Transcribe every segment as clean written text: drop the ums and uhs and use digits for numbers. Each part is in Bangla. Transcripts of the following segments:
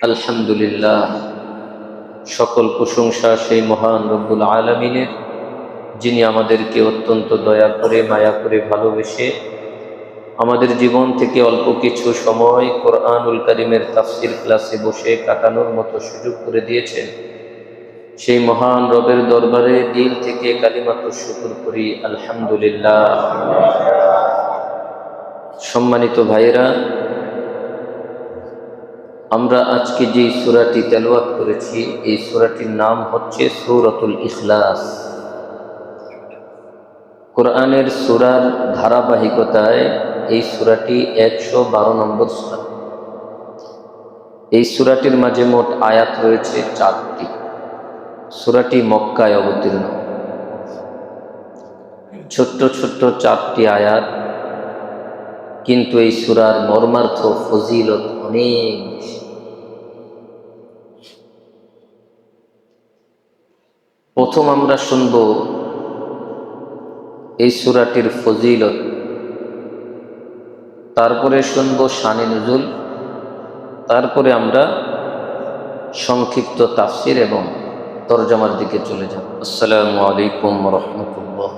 আলহামদুলিল্লাহ, সকল প্রশংসা সেই মহান রব্বুল আলামিনের, যিনি আমাদেরকে অত্যন্ত দয়া করে মায়া করে ভালোবেসে আমাদের জীবন থেকে অল্প কিছু সময় কোরআনুল কারীমের তাফসির ক্লাসে বসে কাটানোর মতো সুযোগ করে দিয়েছেন। সেই মহান রবের দরবারে দিল থেকে কালিমাতুশ শুকর করি, আলহামদুলিল্লাহ। সম্মানিত ভাইয়েরা, আমরা আজকে যে সূরাটি তেলাওয়াত করেছি, এই সূরাটির নাম হচ্ছে সূরাতুল ইখলাস। কোরআনের সূরার ধারাবাহিকতায় এই সূরাটি 112 নম্বর সূরা। এই সূরাটির মাঝে মোট আয়াত রয়েছে 4টি। সূরাটি মক্কায় অবতীর্ণ। ছোট্ট ছোট্ট 4টি আয়াত, কিন্তু এই সূরার মর্মার্থ ফজিলত অনেক বেশি। প্রথম আমরা শুনব এই সূরাটির ফজিলত, তারপরে শুনব শানে নুজুল, তারপরে আমরা সংক্ষিপ্ত তাফসির এবং তরজমার দিকে চলে যাব। আসসালামু আলাইকুম ওয়া রাহমাতুল্লাহ।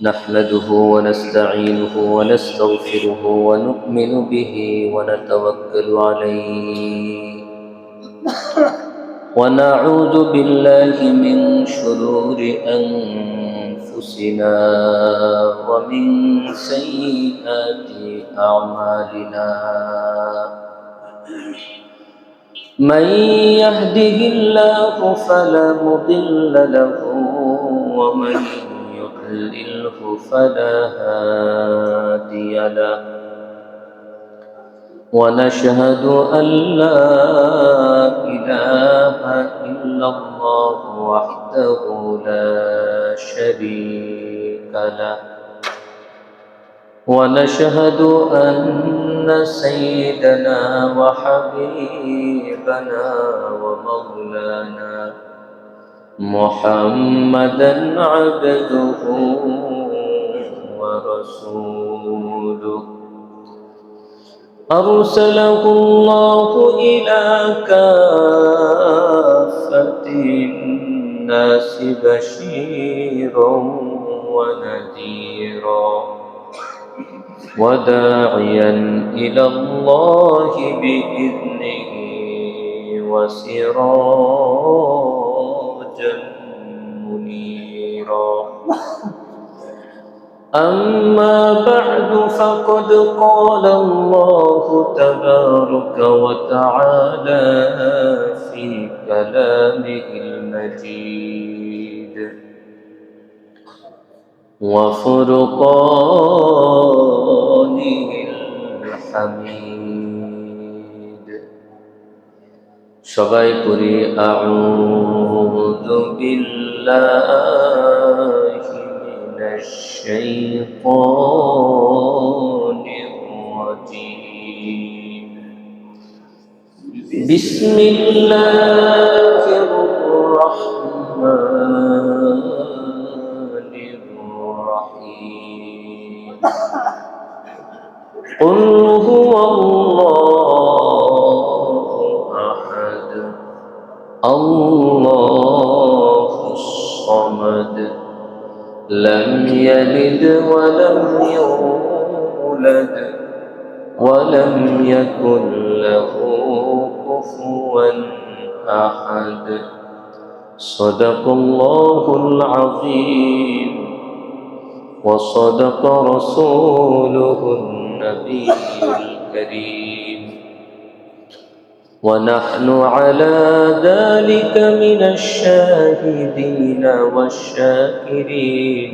نحمده ونستعينه ونستغفره ونؤمن به ونتوكل عليه ونعوذ بالله من شرور أنفسنا ومن سيئات أعمالنا. من يهده الله فلا مضل له ومن يضلله فلا هادي له. ونشهد أن لا إله إلا الله وحده لا شريك له. ونشهد أن سيدنا وحبيبنا ومولانا محمدا عبده ورسوله أرسله الله إلى كافة الناس بشيرا ونذيرا وداعيا إلى الله بإذنه وسراجا منيرا. أما بعد فقد قال الله تبارك وتعالى في كلامه المجيد وفرقانه الحميد. সবাই পড়ি আউযু বিল্লাহি মিনাশ শাইতানির রাজীম. বিসমিল্লাহির রাহমানির রাহিম. قل هو الله أحد الله الصمد لم يلد ولم يولد ولم يكن له كفوا أحد. صدق الله العظيم وصدق رسوله النبي الكريم. ونحن على ذلك من الشاهدين والشاكرين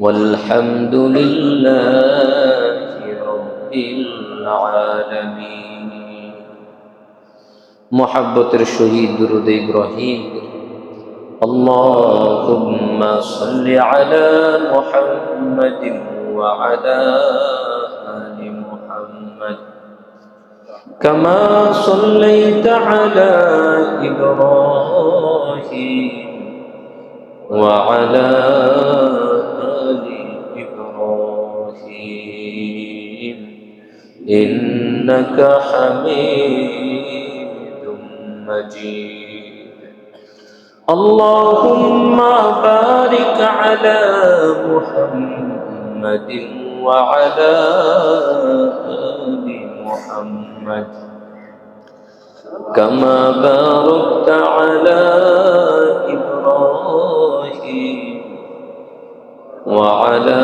والحمد لله رب العالمين. محبة الشهيد درود إبراهيم. اللهم صل على محمد وعلى آل محمد كما صليت على إبراهيم وعلى آل إبراهيم إنك إنك حميد مجيد. اللهم بارك على محمد وعلى آل محمد كما باركت على إبراهيم وعلى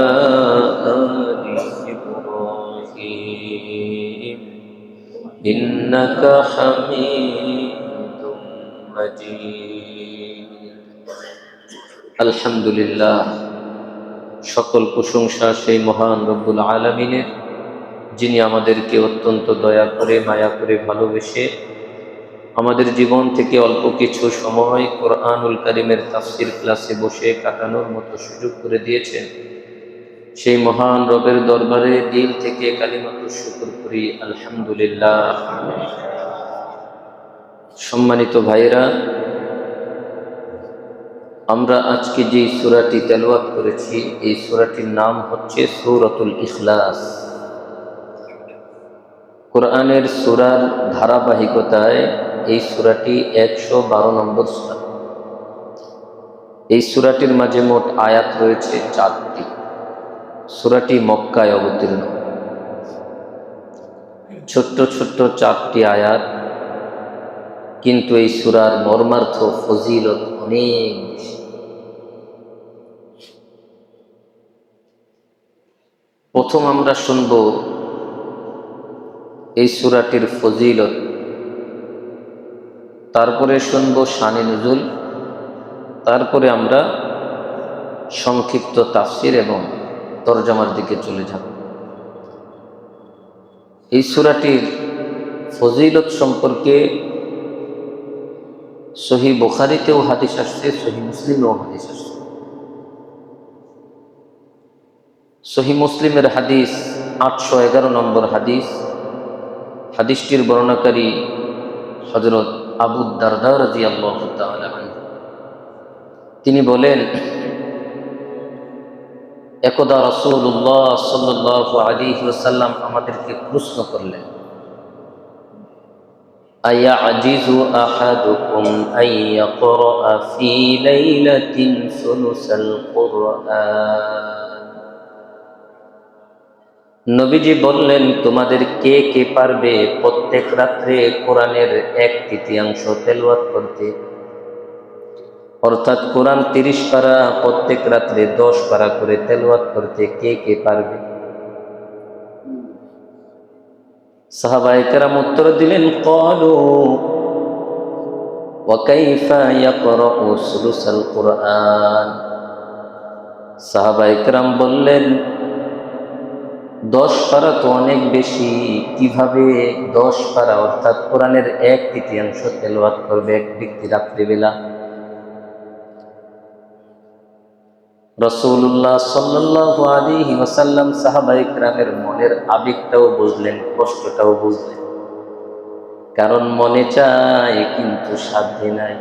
آل إبراهيم إنك حميد مجيد. আলহামদুলিল্লাহ, সকল প্রশংসা সেই মহান রব্বুল আলামিনের, যিনি আমাদেরকে অত্যন্ত দয়া করে মায়া করে ভালোবেসে আমাদের জীবন থেকে অল্প কিছু সময় কোরআনুল কারীমের তাফসীর ক্লাসে বসে কাটানোর মতো সুযোগ করে দিয়েছেন। সেই মহান রবের দরবারে দিল থেকে কালিমাতুশ শুকর করি, আলহামদুলিল্লাহ। সম্মানিত ভাইরা, আমরা আজকে যে সূরাটি তেলাওয়াত করেছি, এই সূরাটির নাম হচ্ছে সূরাতুল ইখলাস। কোরআনের সূরার ধারাবাহিকতায় এই সূরাটি 112 নম্বর সূরা। এই সূরাটির মাঝে মোট আয়াত রয়েছে 4টি। সূরাটি মক্কায় অবতীর্ণ। ছোট্ট ছোট্ট 4টি আয়াত, কিন্তু এই সূরার মর্মার্থ ফজিলত অনেক বেশি। প্রথম আমরা শুনব এই সূরাটির ফজিলত, তারপরে শুনব শানে নুজুল, তারপরে আমরা সংক্ষিপ্ত তাফসীর এবং তরজমার দিকে চলে যাব। এই সূরাটির ফজিলত সম্পর্কে সহিহ বুখারীতেও হাদিস আসছে, সহিহ মুসলিমেও হাদিস আসছে। সহিহ মুসলিমের হাদিস 811 নম্বর হাদিস। হাদিসটির বর্ণনাকারী হযরত আবু দারদা রাদিয়াল্লাহু তাআলা আনহু। তিনি বলেন, একদা রাসূলুল্লাহ সাল্লাল্লাহু আলাইহি ওয়াসাল্লাম আমাদেরকে প্রশ্ন করলেন, আয়াজিজু আহাদুকুম আইয়াকরা ফি লাইলাতিন সুলুসাল কুরআন। নবীজি বললেন, তোমাদের কে কে পারবে প্রত্যেক রাত্রে কোরআনের 1/3 তেলাওয়াত করতে? অর্থাৎ কোরআন 30 পারা, প্রত্যেক রাত্রে 10 পারা করে তেলাওয়াত করতে কে কে পারবে? সাহাবায়ে কেরাম উত্তর দিলেন, ক্বালু ওয়া কাইফা ইয়াকরাউ সুলুসাল কুরআন। সাহাবায়ে কেরাম বললেন, 10 পারা তো অনেক বেশি, কিভাবে 10 পারা অর্থাৎ কোরআনের 1/3 তেলাওয়াত করবে এক ব্যক্তি রাত্রিবেলা? রাসূলুল্লাহ সাল্লাল্লাহু আলাইহি ওয়াসাল্লাম সাহাবায়ে কেরামের মনের আবেগটাও বুঝলেন, কষ্টটাও বুঝলেন। কারণ মনে চায় কিন্তু সাধ্যে নাই।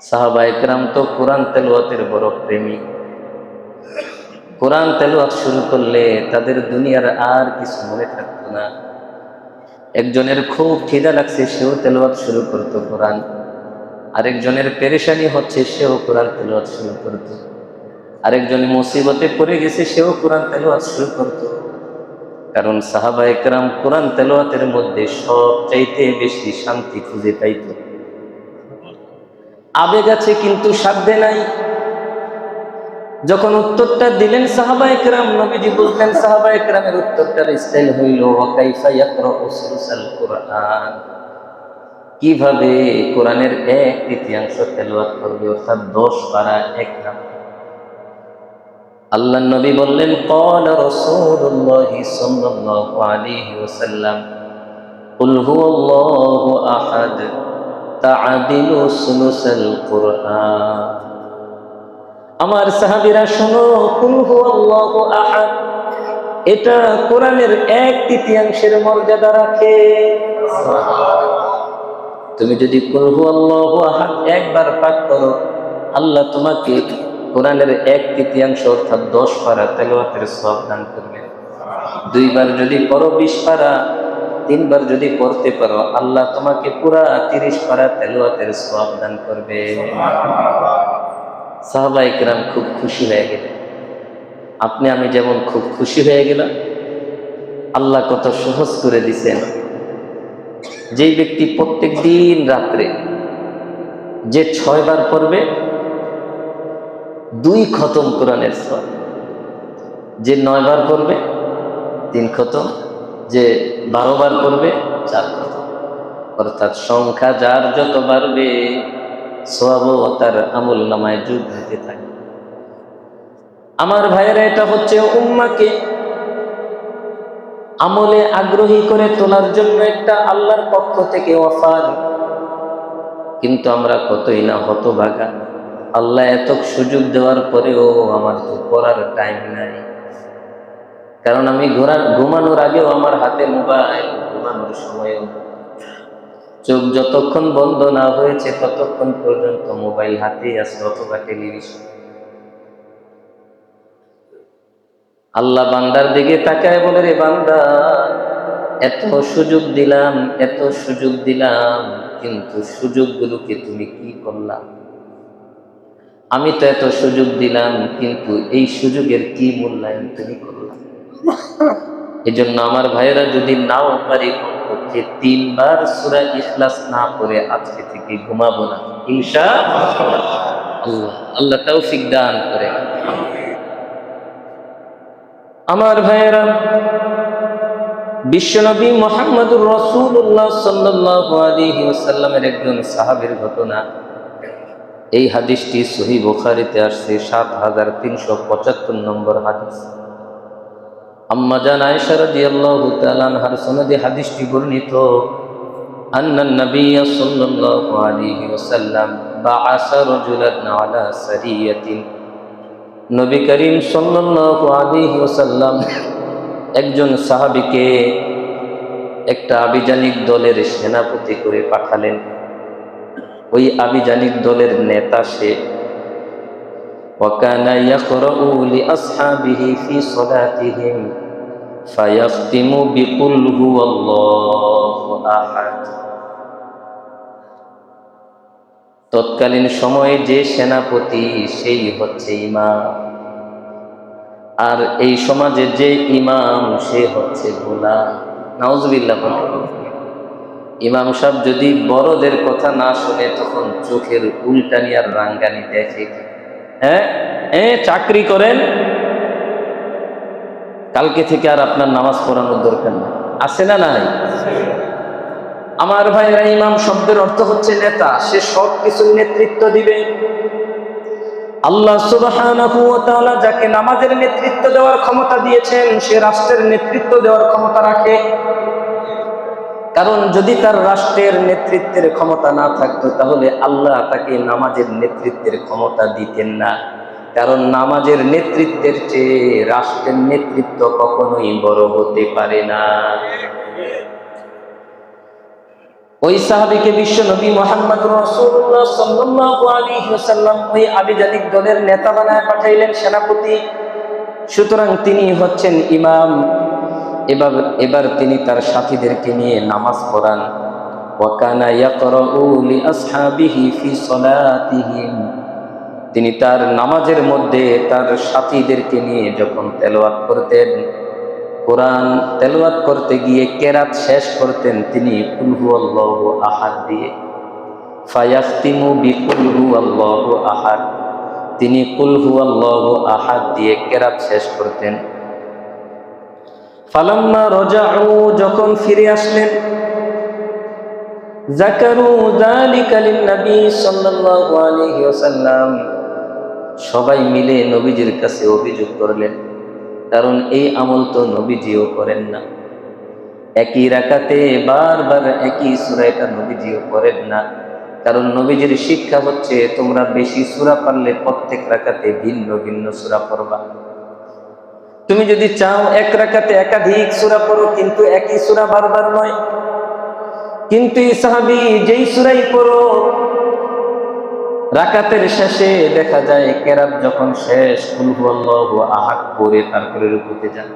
সাহাবায়ে কেরাম তো কোরআন তেলাওয়াতের বড় প্রেমিক। কোরআন তেলাওয়াত শুরু করলে তাদের দুনিয়ার আর কিছু মনে থাকতো না। একজনের খুব খিদা লাগছে, সেও তেলাওয়াত শুরু করতো কোরআন। আরেকজনের পেরেশানি হচ্ছে, সেও কোরআন তেলাওয়াত শুরু করতো। আরেকজন মুসিবতে পড়ে গেছে, সেও কোরআন তেলাওয়াত শুরু করতো। কারণ সাহাবায়ে কেরাম কোরআন তেলাওয়াতের মধ্যে সবচাইতে বেশি শান্তি খুঁজে পাইতো। আবেগ আছে কিন্তু সাধ্যে নাই। যখন উত্তরটা দিলেন সাহাবায়ে কেরাম, নবীজি বুঝলেন সাহাবায়ে কেরামের উত্তরটার স্টাইল হইল ওয়া কাইফা ইয়াকরাউ সুলুসাল কুরআন, কিভাবে কোরআনের 1/3 তেলাওয়াত করবে, অর্থাৎ 10 পারা এক রাত। আল্লাহর নবী বললেন, ক্বালা রাসূলুল্লাহ সাল্লাল্লাহু আলাইহি ওয়াসাল্লাম, কুল হুয়াল্লাহু আহাদ তা'দিলু সুলুসাল কুরআন। আমার সাহাবীরা শোনো, কুল হুয়াল্লাহু আহাদ, এটা কোরআনের 1/3 মর্যাদা রাখে। তুমি যদি কুল হুয়াল্লাহু আহাদ একবার পাঠ করো, আল্লাহ তোমাকে কোরআনের 1/3 অর্থাৎ 10 পারা তেলাওয়াতের সওয়াব দান করবেন। দুইবার যদি পড়ো 20 পারা, তিনবার যদি পড়তে পারো, আল্লাহ তোমাকে পুরা 30 পারা তেলাওয়াতের সওয়াব দান করবে। সাহাবায়ে কেরাম খুব খুশি হয়ে গেলেন। আপনি আমি যেমন খুব খুশি হয়ে গেলাম, আল্লাহ কত সহজ করে দিছেন। যেই ব্যক্তি প্রত্যেক দিন রাত্রে যে 6 বার পড়বে 2 খতম কোরআনের সওয়াব, যে 9 বার পড়বে 3 খতম, যে 12 বার পড়বে 4 খতম। অর্থাৎ সংখ্যা যার যত বাড়বে সওয়াবও তার আমল নামায় যোগ হতে থাকে। আমার ভাইয়েরা, এটা হচ্ছে উম্মাহকে আমলে আগ্রহী করে তোলার জন্য একটা আল্লাহর পক্ষ থেকে অফার। কিন্তু আমরা কতই না হতভাগা, আল্লাহ এত সুযোগ দেওয়ার পরেও আমার তো পড়ার টাইম নাই। কারণ আমি ঘুমানোর আগেও আমার হাতে মোবাইল, ঘুমানোর সময়ও চোখ যতক্ষণ বন্ধ না হয়েছে ততক্ষণ পর্যন্ত মোবাইল হাতেই আছে অথবা টেলিভিশন। আল্লাহ বান্দার দিকে তাকায় বলে, রে বান্দা, এত সুযোগ দিলাম, এত সুযোগ দিলাম, কিন্তু সুযোগগুলোকে তুমি কি করলাম? আমি তো এত সুযোগ দিলাম, কিন্তু এই সুযোগের কি মূল্যায়ন তুমি করলাম? এই জন্য আমার ভাইয়েরা, যদি নাও পারি কমপক্ষে 3 বার সূরা ইখলাস না পড়ে আজকে থেকে ঘুমাবো না, ইনশাআল্লাহ। আল্লাহ তৌফিক দান করে। আমার ভাইয়েরা, বিশ্বনবী মুহাম্মদুর রাসূলুল্লাহ সাল্লাল্লাহু আলাইহি ওয়াসাল্লামের একজন সাহাবীর ঘটনা। এই হাদিসটি সহিহ বুখারীতে আসছে, 7375 নম্বর হাদিস। আম্মা জান আয়েশা রাদিয়াল্লাহু তাআলা আনহার সনদে হাদিসটি বর্ণিত, আন্নান নাবিয়্য সাল্লাল্লাহু আলাইহি ওয়াসাল্লাম বাআসা রাজুলান আলা সারিয়াতিন। নবী করিম সাল্লাল্লাহু আলাইহি ওয়াসাল্লাম একজন সাহাবীকে একটা আভিযানিক দলের সেনাপতি করে পাঠালেন। ওই আভিযানিক দলের নেতা সে। وكان يقرأ لأصحابه في صلاتهم فيختم بقل هو الله أحد। তৎকালীন সময়ে যে সেনাপতি সেই হচ্ছে ইমাম, আর এই সমাজে যে ইমাম সে হচ্ছে গোলাম। নাউজুবিল্লাহ। ইমাম সাহেব যদি বড়দের কথা না শুনে তখন চোখের উল্টানি আর রাঙ্গানি দেখে, চাকরি করেন, কালকে থেকে আর আপনার নামাজ পড়ানোর দরকার নেই, আছে না নাই? আমার ভাইরা, ইমাম শব্দের অর্থ হচ্ছে নেতা। সে সব কিছুর নেতৃত্ব দিবে। আল্লাহ সুবহানাহু ওয়া তাআলা যাকে নামাজের নেতৃত্ব দেওয়ার ক্ষমতা দিয়েছেন, সে রাষ্ট্রের নেতৃত্ব দেওয়ার ক্ষমতা রাখে। কারণ যদি তার রাষ্ট্রের নেতৃত্বের ক্ষমতা না থাকতো তাহলে আল্লাহ তাকে নামাজের নেতৃত্বের ক্ষমতা দিতেন না। কারণ নামাজের নেতৃত্বের চেয়ে রাষ্ট্রের নেতৃত্ব কখনোই বড় হতে পারে না। ওই সাহাবীকে বিশ্বনবী মুহাম্মদুর রাসূলুল্লাহ সাল্লাল্লাহু আলাইহি ওয়াসাল্লাম ওই আভিযানিক দলের নেতা বানায় পাঠাইলেন, সেনাপতি। সুতরাং তিনি হচ্ছেন ইমাম। এবার তিনি তার সাথীদেরকে নিয়ে নামাজ পড়ান। ওয়াকানা ইয়াকরাউ লিআসহাবিহি ফি সালাতিহিম। তিনি তার নামাজের মধ্যে তার সাথীদেরকে নিয়ে যখন তেলাওয়াত করতেন, কোরআন তেলাওয়াত করতে গিয়ে কেরাত শেষ করতেন তিনি কুল হুয়াল্লাহু আহাদ দিয়ে। ফায়াখতিমু বিকুল হুয়াল্লাহু আহাদ। তিনি কুল হুয়াল্লাহু আহাদ দিয়ে কেরাত শেষ করতেন। ফালাম্মা রাজাউ, যখন ফিরে আসলেন, যাকারু যালিকা লিন-নবী সাল্লাল্লাহু আলাইহি ওয়াসাল্লাম। সবাই মিলে নবীজির কাছে অভিযোগ করলেন, কারণ এই আমল তো নবীজিও করেন না। একই রাকাতে বারবার একই সূরা, এটা নবীজিও করেন না। কারণ নবীজির শিক্ষা হচ্ছে, তোমরা বেশি সূরা পারলে প্রত্যেক রাকাতে ভিন্ন ভিন্ন সূরা পড়বা। তুমি যদি চাও এক রাকাতে একাধিক সূরা পড়ো, কিন্তু একই সূরা বারবার নয়। কিন্তু এই সাহাবী যেই সূরাই পড়ো, রাকাতের শেষে দেখা যায় কেরাত যখন শেষ, কুল হুয়াল্লাহু আহাদ পড়ে তারপরে রুকুতে যান।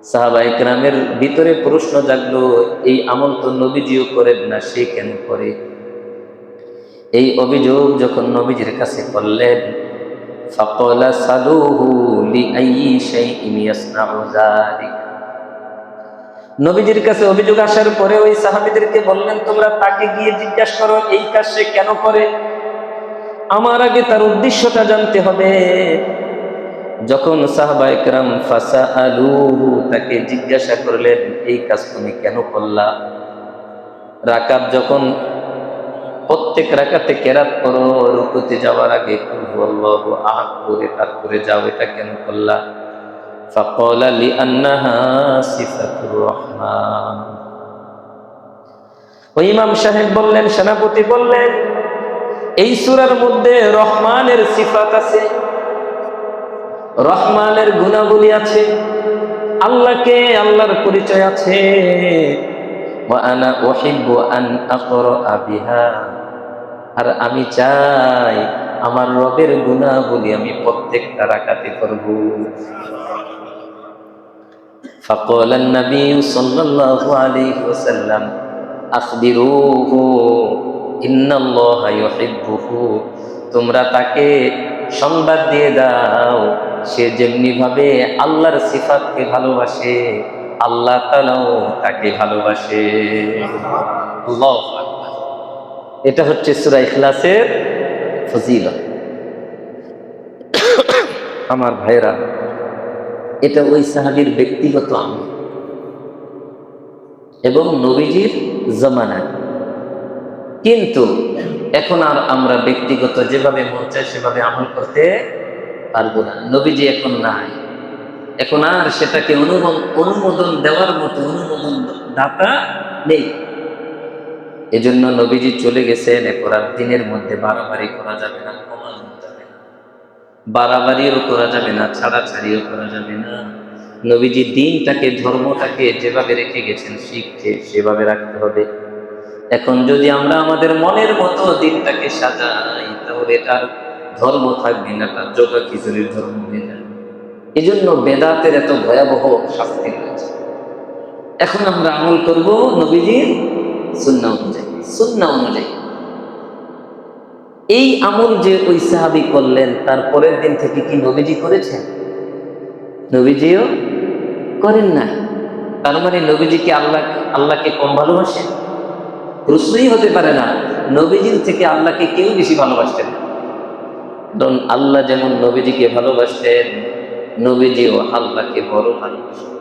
সাহাবায়ে কেরামের ভিতরে প্রশ্ন জাগলো, এই আমল তো নবীজিও করেন না, সে কেন করে? এই অভিযোগ যখন নবীজির কাছে করলেন, ফাকালা সালুহু লিআইয়ি শাইইন ইয়াসনাউ যালিক। নবীজির কাছে অভিযোগ আসার পরে ওই সাহাবীদেরকে বললেন, তোমরা তাকে গিয়ে জিজ্ঞাসা করো এই কাজ সে কেন করে, আমার আগে তার উদ্দেশ্যটা জানতে হবে। যখন সাহাবায়ে কেরাম ফাসাআলুহু, তাকে জিজ্ঞাসা করলেন এই কাজ তুমি কেন করলা? রাকাত যখন প্রত্যেক রাকাতে কেরাত করো, রুকুতে যাওয়ার আগে কুল হুয়াল্লাহু আহাদ পড়ে তারপরে যাও, এটা কেন করলা? ফাকালা লিআন্নাহা সিফাতুর রহমান। ওই ইমাম সাহেব বললেন, সেনাপতি বললেন, এই সূরার মধ্যে রহমানের সিফাত আছে, রহমানের গুণাবলী আছে, আল্লাহকে আল্লাহর পরিচয় আছে। ওয়া আনা উহিব্বু আন আকরা বিহা, আর আমি চাই আমার রবের গুণাবলী আমি প্রত্যেকটা রাকাতে করব। ফাকালা নবী সাল্লাল্লাহু আলাইহি ওয়াসাল্লাম আখবিরুহু ইন্নাল্লাহা ইউহিব্বুহু, তোমরা তাকে সংবাদ দিয়ে দাও, সে যেমনি ভাবে আল্লাহর সিফাতকে ভালোবাসে, আল্লাহ তাআলাও তাকে ভালোবাসে। আল্লাহু আকবার। এটা হচ্ছে সূরা ইখলাসের ফজিলত। আমার ভাইরা, এটা ওই সাহাবীর ব্যক্তিগত আমল এবং নবীজির জামানায়। কিন্তু এখন আর আমরা ব্যক্তিগত যেভাবে মন চায় সেভাবে আমল করতে পারবো না। নবীজি এখন নাই, এখন আর সেটাকে অনুমোদন দেওয়ার মতো অনুমোদন দাতা নেই। এজন্য নবীজি চলে গেছেন, এখন আর দিনের মধ্যে বাড়াবাড়ি করা যাবে না, কমানো যাবে না, বাড়াবাড়িও করা যাবে না, ছাড়াছাড়িও করা যাবে না। নবীজি দিনটাকে, ধর্মটাকে যেভাবে রেখে গেছেন শিখছে সেভাবে রাখতে হবে। এখন যদি আমরা আমাদের মনের মতো দিনটাকে সাজাই, তাহলে এটার ধর্ম থাকবে না, তার জগা খিচুড়ির ধর্ম হয়ে যাবে। এই জন্য বেদাতের এত ভয়াবহ শাস্তি রয়েছে। এখন আমরা আমল করব নবীজির সুন্নাহ অনুযায়ী, সুন্নাহ অনুযায়ী। এই আমল যে ওই সাহাবী করলেন, তারপরের দিন থেকে কি নবীজি করেছেন? নবীজিও করেন না। তার মানে নবীজিকে আল্লাহকে কম ভালোবাসেন? প্রশ্নই হতে পারে না। নবীজির থেকে আল্লাহকে কেউ বেশি ভালোবাসতেন না। কারণ আল্লাহ যেমন নবীজিকে ভালোবাসতেন, নবীজিও আল্লাহকে বড় ভালোবাসেন।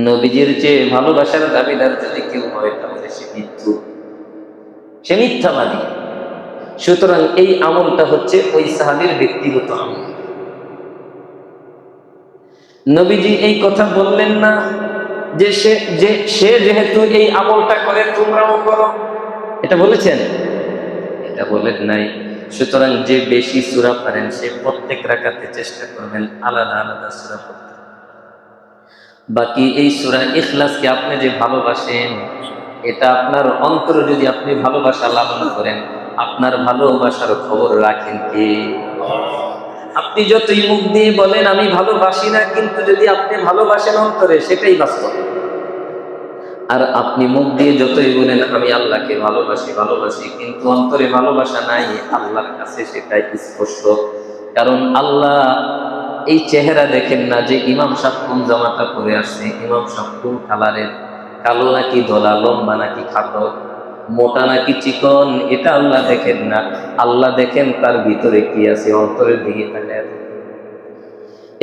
নবীজির চেয়ে ভালোবাসার দাবিদার যদি কেউ হয়, তাহলে সে মিথ্যু, সে মিথ্যাবাদী। সুতরাং এই আমলটা হচ্ছে ওই সাহাবীর ব্যক্তিগত আমল। নবীজি এই কথা বললেন না যে সে যেহেতু এই আমলটা করে তোমরাও করো, এটা বলেছেন? এটা বলেন নাই। সুতরাং যে বেশি সূরা পারেন সে প্রত্যেক রাকাতে চেষ্টা করবেন আলাদা আলাদা সূরা পড়তে। বাকি এই সূরা ইখলাসকে আপনি যে ভালোবাসেন, এটা আপনার অন্তরে যদি আপনি ভালোবাসা লালন করেন, আপনার ভালোবাসার খবর রাখেন কে? আপনি যতই মুখ দিয়ে বলেন আমি ভালোবাসি না, কিন্তু যদি আপনি ভালোবাসেন অন্তরে, সেটাই বাস্তব। আর আপনি মুখ দিয়ে যতই বলেন আমি আল্লাহকে ভালোবাসি ভালোবাসি, কিন্তু অন্তরে ভালোবাসা নাই, আল্লাহর কাছে সেটাই স্পষ্ট। কারণ আল্লাহ এই চেহারা দেখেন না যে ইমাম সাহেব কোন জামাটা পরে আসছে, ইমাম সাহেব কোন কালারের, কালো নাকি ধলা, লম্বা নাকি খাটো, মোটা নাকি চিকন, এটা আল্লাহ দেখেন না। আল্লাহ দেখেন তার ভিতরে কি আছে, অন্তরের দিকে তাকায়।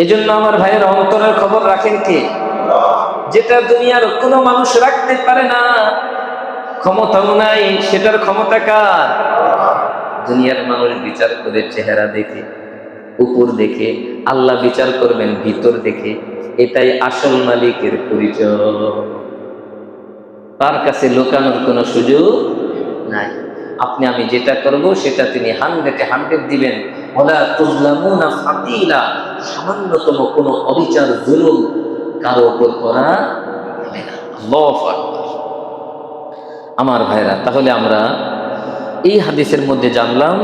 এই জন্য আমার ভাইয়ের অন্তরের খবর রাখেন কে? যেটা দুনিয়ার কোনো মানুষ রাখতে পারে না, ক্ষমতাও নাই, সেটার ক্ষমতা কার? দুনিয়ার মানুষ বিচার করে চেহারা দেখে, উপর দেখে, আল্লাহ বিচার করবেন ভিতর দেখে। এটাই আসল মালিকের পরিচয়। তার কাছে লুকানোর কোনো সুযোগ নাই। আপনি আমি যেটা করব সেটা তিনি 100 দিবেন। ওয়ালা তুজলামুনা ফাতিলা, সামান্যতম কোনো অবিচার জুলুম কারো উপর করা হবে না। আল্লাহু আকবার। আমার ভাইরা, তাহলে আমরা এই হাদিসের মধ্যে জানলাম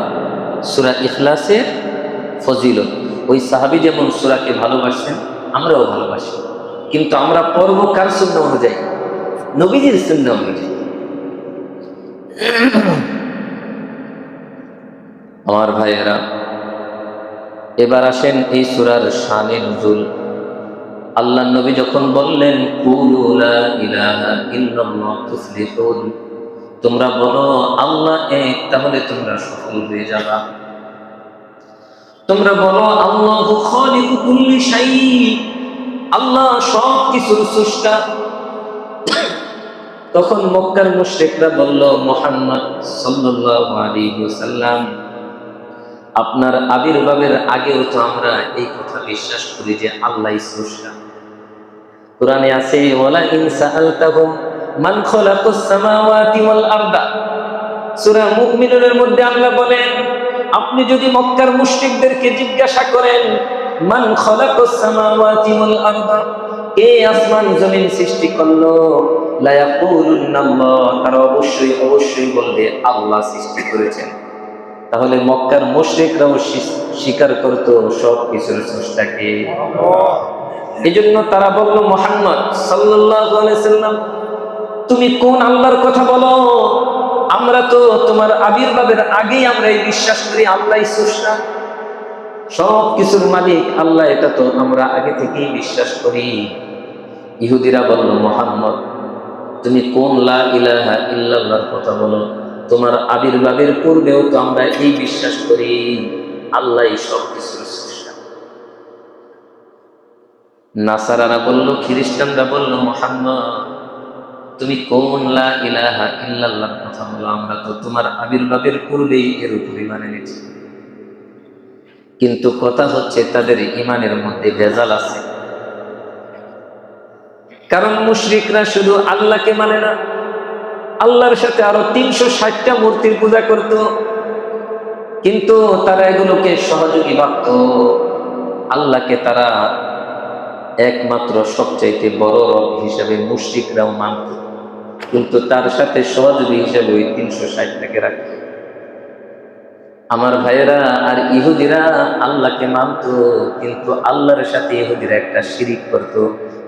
সূরা ইখলাসের ফজিলত। ওই সাহাবী যেমন সূরাকে ভালোবাসেন, আমরাও ভালোবাসি, কিন্তু আমরা পর্ব কার সুন্নাহ অনুযায়ী? নবীজির সুন্নাহ অনুযায়ী। আমার ভাইয়েরা, এবার আসেন এই সূরার শানে নুজুল। আল্লাহ নবী যখন বললেন কুলু লা ইলাহা ইল্লাল্লাহ তুফলিহুন, তোমরা বলো আল্লাহ এক, তাহলে তোমরা সফল হয়ে যাবা। তোমরা বলো আল্লাহু খালিকু কুল্লি শাই, আল্লাহ সব কিছুর স্রষ্টা। তখন মক্কার মুশরিকরা বলল, মুহাম্মদ সাল্লাল্লাহু আলাইহি ওয়াসাল্লাম, আপনার আবির্ভাবের আগেও তো আমরা এই কথা বিশ্বাস করি যে আল্লাহই স্রষ্টা। কোরআনে আছে ওয়ালা ইন সাআলতাহুম মান খালাকাস সামাওয়াতি ওয়াল আরদা, সূরা মুমিনুনের মধ্যে আল্লাহ বলেন, আপনি যদি মক্কার মুশরিকদেরকে জিজ্ঞাসা করেন মান খালাকাস সামাওয়াতি ওয়াল আরদা, কে আসমান জমিন সৃষ্টি করলো, লা ইয়াকুলুন্নাল্লাহ, তারা অবশ্যই বলবে আল্লাহ সৃষ্টি করেছেন। তাহলে মক্কার মুশরিকরাও স্বীকার করত সব কিছুর স্রষ্টাকে। এজন্য তারা বলল, মুহাম্মদ সাল্লাল্লাহু আলাইহি সাল্লাম, তুমি কোন আল্লাহর কথা বলো? আমরা তো তোমার আবির্ভাবের আগেই আমরা এই বিশ্বাস করি আল্লাহই স্রষ্টা, সব কিছুর মালিক আল্লাহ, এটা তো আমরা আগে থেকেই বিশ্বাস করি। ইহুদিরা বলল, মুহাম্মদ তুমি কোন লা ইলাহা ইল্লাল্লাহর কথা বলো? তোমার আবির্ভাবের পূর্বেও তো আমরা এই বিশ্বাস করি আল্লাহই সব কিছুর স্রষ্টা। নাসারারা বলল, খ্রিস্টানরা বলল, মুহাম্মদ তুমি কোন লা ইলাহা ইল্লাল্লাহর কথা বলো? আমরা তো তোমার আবির্ভাবের পূর্বেই এর উপর ঈমান এনেছি। কিন্তু কথা হচ্ছে তাদের ঈমানের মধ্যে ভেজাল আছে। কারণ মুশরিকরা শুধু আল্লাহকে মানে না, আল্লাহর সাথে আরো 360টা মূর্তির পূজা করত, কিন্তু তারা এগুলোকে সহযোগী ভাবত। আল্লাহকে তারা একমাত্র সবচাইতে বড় রব হিসেবে মুশরিকরাও মানত, কিন্তু তার সাথে সহযোগী হিসেবে ওই 360টাকে রাখত। আমার ভাইয়েরা, আর ইহুদিরা আল্লাহকে মানত, কিন্তু আল্লাহর সাথে ইহুদিরা একটা শিরিক করত।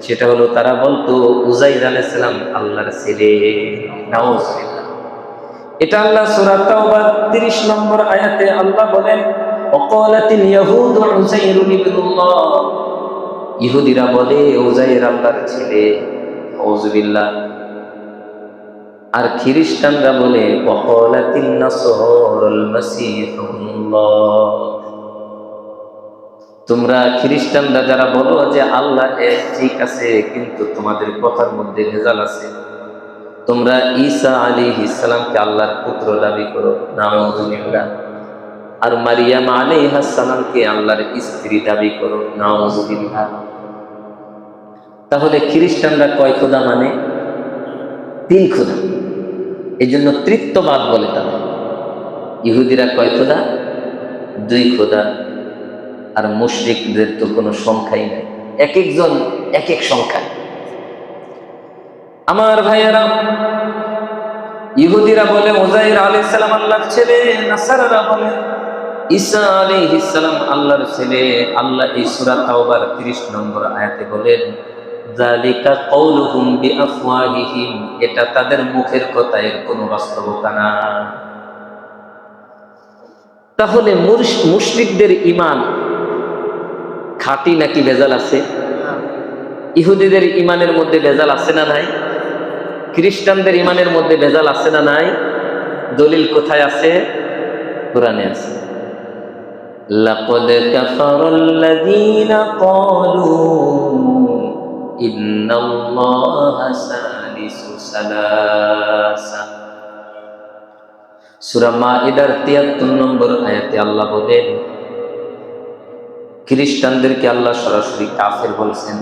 সেটা হলো তারা বলতো উজাইর আলাইহিস সালাম আল্লাহর ছেলে। নাউজুবিল্লাহ। এটা আল্লাহ সূরা তাওবার 30 নম্বর আয়াতে আল্লাহ বলেন, ওয়াকালাতিল ইয়াহুদু উযাইরুন ইবনুল্লাহ, ইহুদিরা বলে উজাইর আল্লাহর ছেলে। নাউজুবিল্লাহ। আর খ্রিস্টানরা বলে ওয়াকালাতিন নাসারাল মাসীহ ইবনুল্লাহ। তোমরা খ্রিস্টানরা যারা বলো যে আল্লাহ এক, ঠিক আছে, কিন্তু তোমাদের কথার মধ্যে ভেজাল আছে। তোমরা ঈসা আলাইহিস সালামকে আল্লাহর পুত্র দাবি করো, নাউজুবিল্লাহ। আর মারিয়াম আলাইহাস সালামকে আল্লাহর স্ত্রী দাবি করো, নাউজুবিল্লাহ। তাহলে খ্রিস্টানরা কয় খোদা মানে? 3 খোদা। এই জন্য তৃত্ববাদ বলে তাদের। ইহুদিরা কয় খোদা? 2 খোদা। আর মুশরিকদের তো কোনো সংখ্যাই নাই, এক একজন এক এক সংখ্যা। আমার ভাইয়েরা, ইহুদিরা বলে উজাইর আলাইহিস সালাম আল্লাহর ছেলে, নাসারারা বলে ঈসা আলাইহিস সালাম আল্লাহর ছেলে। আল্লাহ এই সূরা তাওবার 30 নম্বর আয়াতে বলেন, যালিকা কাউলুহুম বিআফওয়াহিহিম, এটা তাদের মুখের কথা, এর কোনো বাস্তবতা না। তাহলে মুশরিকদের ঈমান খাঁটি নাকি ভেজাল আছে? ইহুদিদের ঈমানের মধ্যে ভেজাল আছে না নাই? খ্রিস্টানদের ঈমানের মধ্যে ভেজাল আছে না নাই? দলিল কোথায় আছে? কোরআনে আছে। লাকাদ কাফারাল্লাযীনা ক্বালু ইন্নাল্লাহা সালিসু সালাসা। সূরা মাঈদার 73 নম্বর আয়াতে আল্লাহ বলেন, খ্রিস্টানদেরকে আল্লাহ সরাসরি কাফের বলছেন।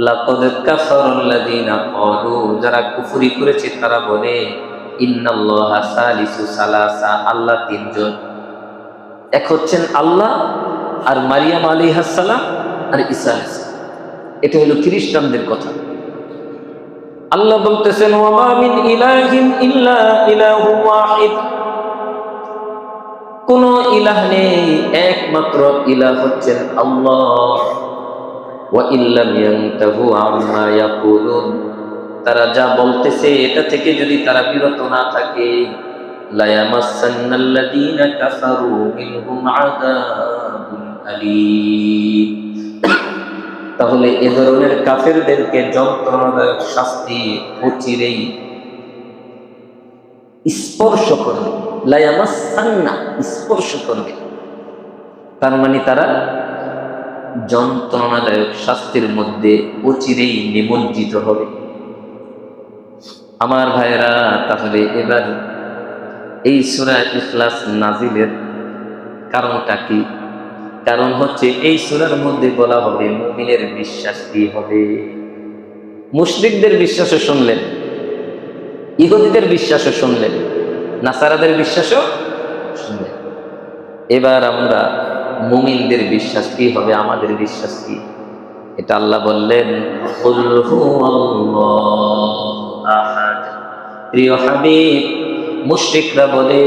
লাকাদ কাফারাল্লাযীনা ক্বালু, যারা কুফরি করেছে তারা বলে ইন্নাল্লাহা সালিসু সালাসা, আল্লাহ 3 জন। এক হচ্ছেন আল্লাহ, আর মারিয়াম আলাইহিস সালাম আর ঈসা আলাইহিস সালাম। এটা হলো খ্রিস্টানদের কথা। আল্লাহ বলতেছেন ওয়া মা মিন ইলাহিন ইল্লা ইলাহু ওয়াহিদ, কোন ইলাহ নেই, একমাত্র ইলাহ হচ্ছেন আল্লাহ। ওয়া ইল্লাম ইয়ানতাহু আম্মা ইয়াকুলুন, তারা যা বলতেছে এটা থেকে যদি তারা বিরত না থাকে, লা ইয়ামাসান্নাল্লাযীনা কাফারু মিনহুম আযাবুন আলীম, তাহলে এ ধরনের কাফেরদেরকে যন্ত্রণাদায়ক শাস্তি অচিরেই স্পর্শ করবে। লা ইয়ামাসান্না, স্পর্শ করবে, তার মানে তারা যন্ত্রণাদায়ক শাস্তির মধ্যে অচিরেই নিমজ্জিত হবে। আমার ভাইরা, তাহলে এবার এই সূরা ইখলাস নাজিলের কারণটা কি? কারণ হচ্ছে এই সূরার মধ্যে বলা হবে মুমিনের বিশ্বাস কি হবে। মুশরিকদের বিশ্বাসও শুনলেন, ইহুদিদের বিশ্বাসও শুনলেন, নাসারাদের বিশ্বাসও শুনলেন। এবার আমরা মুমিনদের বিশ্বাস কি হবে, আমাদের বিশ্বাস কি, এটা আল্লাহ বললেন কুল হুয়াল্লাহু আহাদ। প্রিয় হাবিব, মুশরিকরা বলে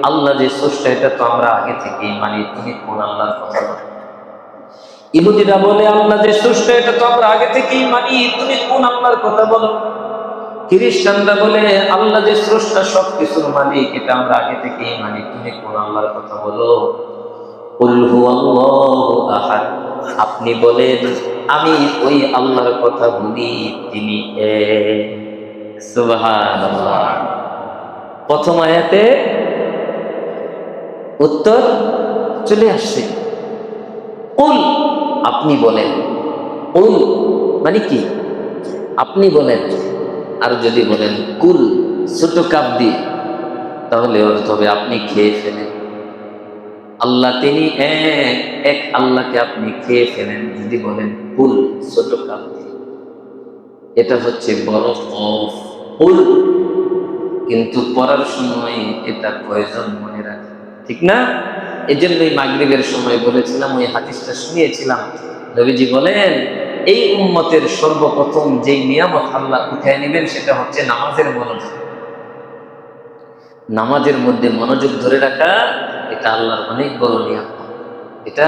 আল্লাহ যে স্রষ্টা এটা তো আমরা আগে থেকেই মানি, তুমি কোন আল্লাহর কথা বলো? ইহুদিরা বলে আল্লাহ যে স্রষ্টা এটা তো আমরা আগে থেকেই মানি, তুমি কোন আল্লাহর কথা বলো? খ্রিস্টানরা বলে আল্লাহ যে স্রষ্টা সবকিছুর মালিক এটা আমরা আগে থেকেই মানি, তুমি কোন আল্লাহর কথা বলো? কুল হুয়াল্লাহু আহাদ, আপনি বলেন আমি ওই আল্লাহর কথা বলি, তিনি এক। সুবহানাল্লাহ। প্রথম আয়াতে উত্তর চলে আসছে। কুল, আপনি বলেন। কুল মানে কি? আপনি বলেন। আর যদি বলেন কুল ছোট কাপ দিয়ে, তাহলে অর্থ হবে আপনি খেয়ে ফেলেন। আল্লাহ তিনি এক, এক আল্লাহকে আপনি খেয়ে ফেলেন। যদি বলেন কুল ছোট কাপ দিয়ে, এটা হচ্ছে বড় কফ কুল, কিন্তু পড়ার সময় এটা প্রয়োজন মনে রাখে, ঠিক না? এই জন্যই মাগরিবের সময় বলেছিলাম, ওই হাদিসটা শুনিয়েছিলাম, নবীজি বলেন এই উম্মতের সর্বপ্রথম যেই নিয়ামত আল্লাহ উঠায় নেবেন সেটা হচ্ছে নামাজের মনোযোগ। নামাজের মধ্যে মনোযোগ ধরে রাখা এটা আল্লাহর অনেক বড় নিয়ামত। এটা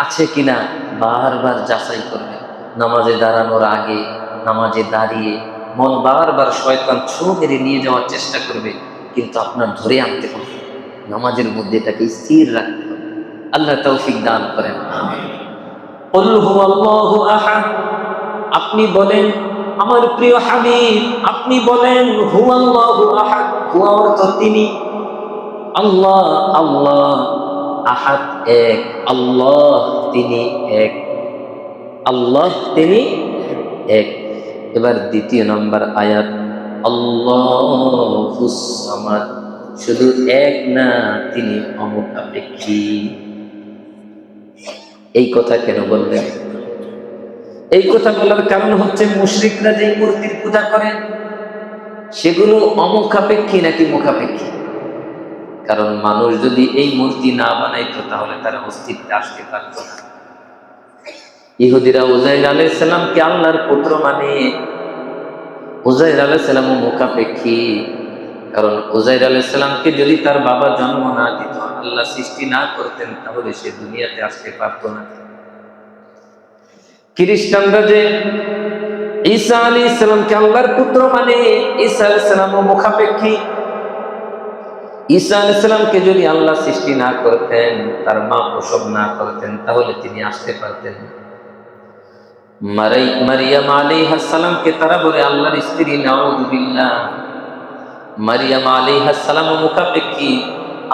আছে কিনা বারবার যাচাই করবে। নামাজে দাঁড়ানোর আগে, নামাজে দাঁড়িয়ে মন বারবার শয়তান ছো মেরে নিয়ে যাওয়ার চেষ্টা করবে, কিন্তু আপনার ধরে আনতে হবে, নামাজের মধ্যে এটাকে স্থির রাখতে হবে। আল্লাহ তৌফিক দান করেন। কুল হুয়াল্লাহু আহাদ, আপনি বলেন আমার প্রিয় হাবিব, আপনি বলেন হুয়াল্লাহু আহাদ। হুয়া অর্থ তিনি, আল্লাহ আল্লাহ, আহাদ এক, আল্লাহ তিনি এক, আল্লাহ তিনি এক। এবার দ্বিতীয় নম্বর আয়াত, আল্লাহুস সামাদ, শুধু এক না, তিনি অমুখাপেক্ষী। এই কথা কেন বললেন? এই কথা বলার কারণ হচ্ছে মুশরিকরা যে মূর্তির পূজা করে সেগুলো অমুখাপেক্ষী নাকি মুখাপেক্ষী? কারণ মানুষ যদি এই মূর্তি না বানাইতো তাহলে তারা অস্তিত্বে আসতে পারত না। ইহুদিরা উজাইর আলাইহিস সালামকে আল্লাহর পুত্র মানে, উজাইর আলাইহিস সালামও মুখাপেক্ষী। কারণ উজাইর আলাইহিস সালামকে যদি তার বাবা জন্ম না দিত, আল্লাহ সৃষ্টি না করতেন, তাহলে সে দুনিয়াতে আসতে পারত না। খ্রিস্টানরা যে ঈসা আলাইহিস সালামকে আল্লাহর পুত্র মানে, ঈসা আলাইহিস সালামও মুখাপেক্ষী। ঈসা আলাইহিস সালামকে যদি আল্লাহ সৃষ্টি না করতেন, তার মা প্রসব না করতেন, তাহলে তিনি আসতে পারতেন না। মারিয়াম আলাইহাস সালামকে তারা বলে আল্লাহর স্ত্রী, নাউযুবিল্লাহ। মারিয়াম আলাইহাস সালামও মুখাপেক্ষী।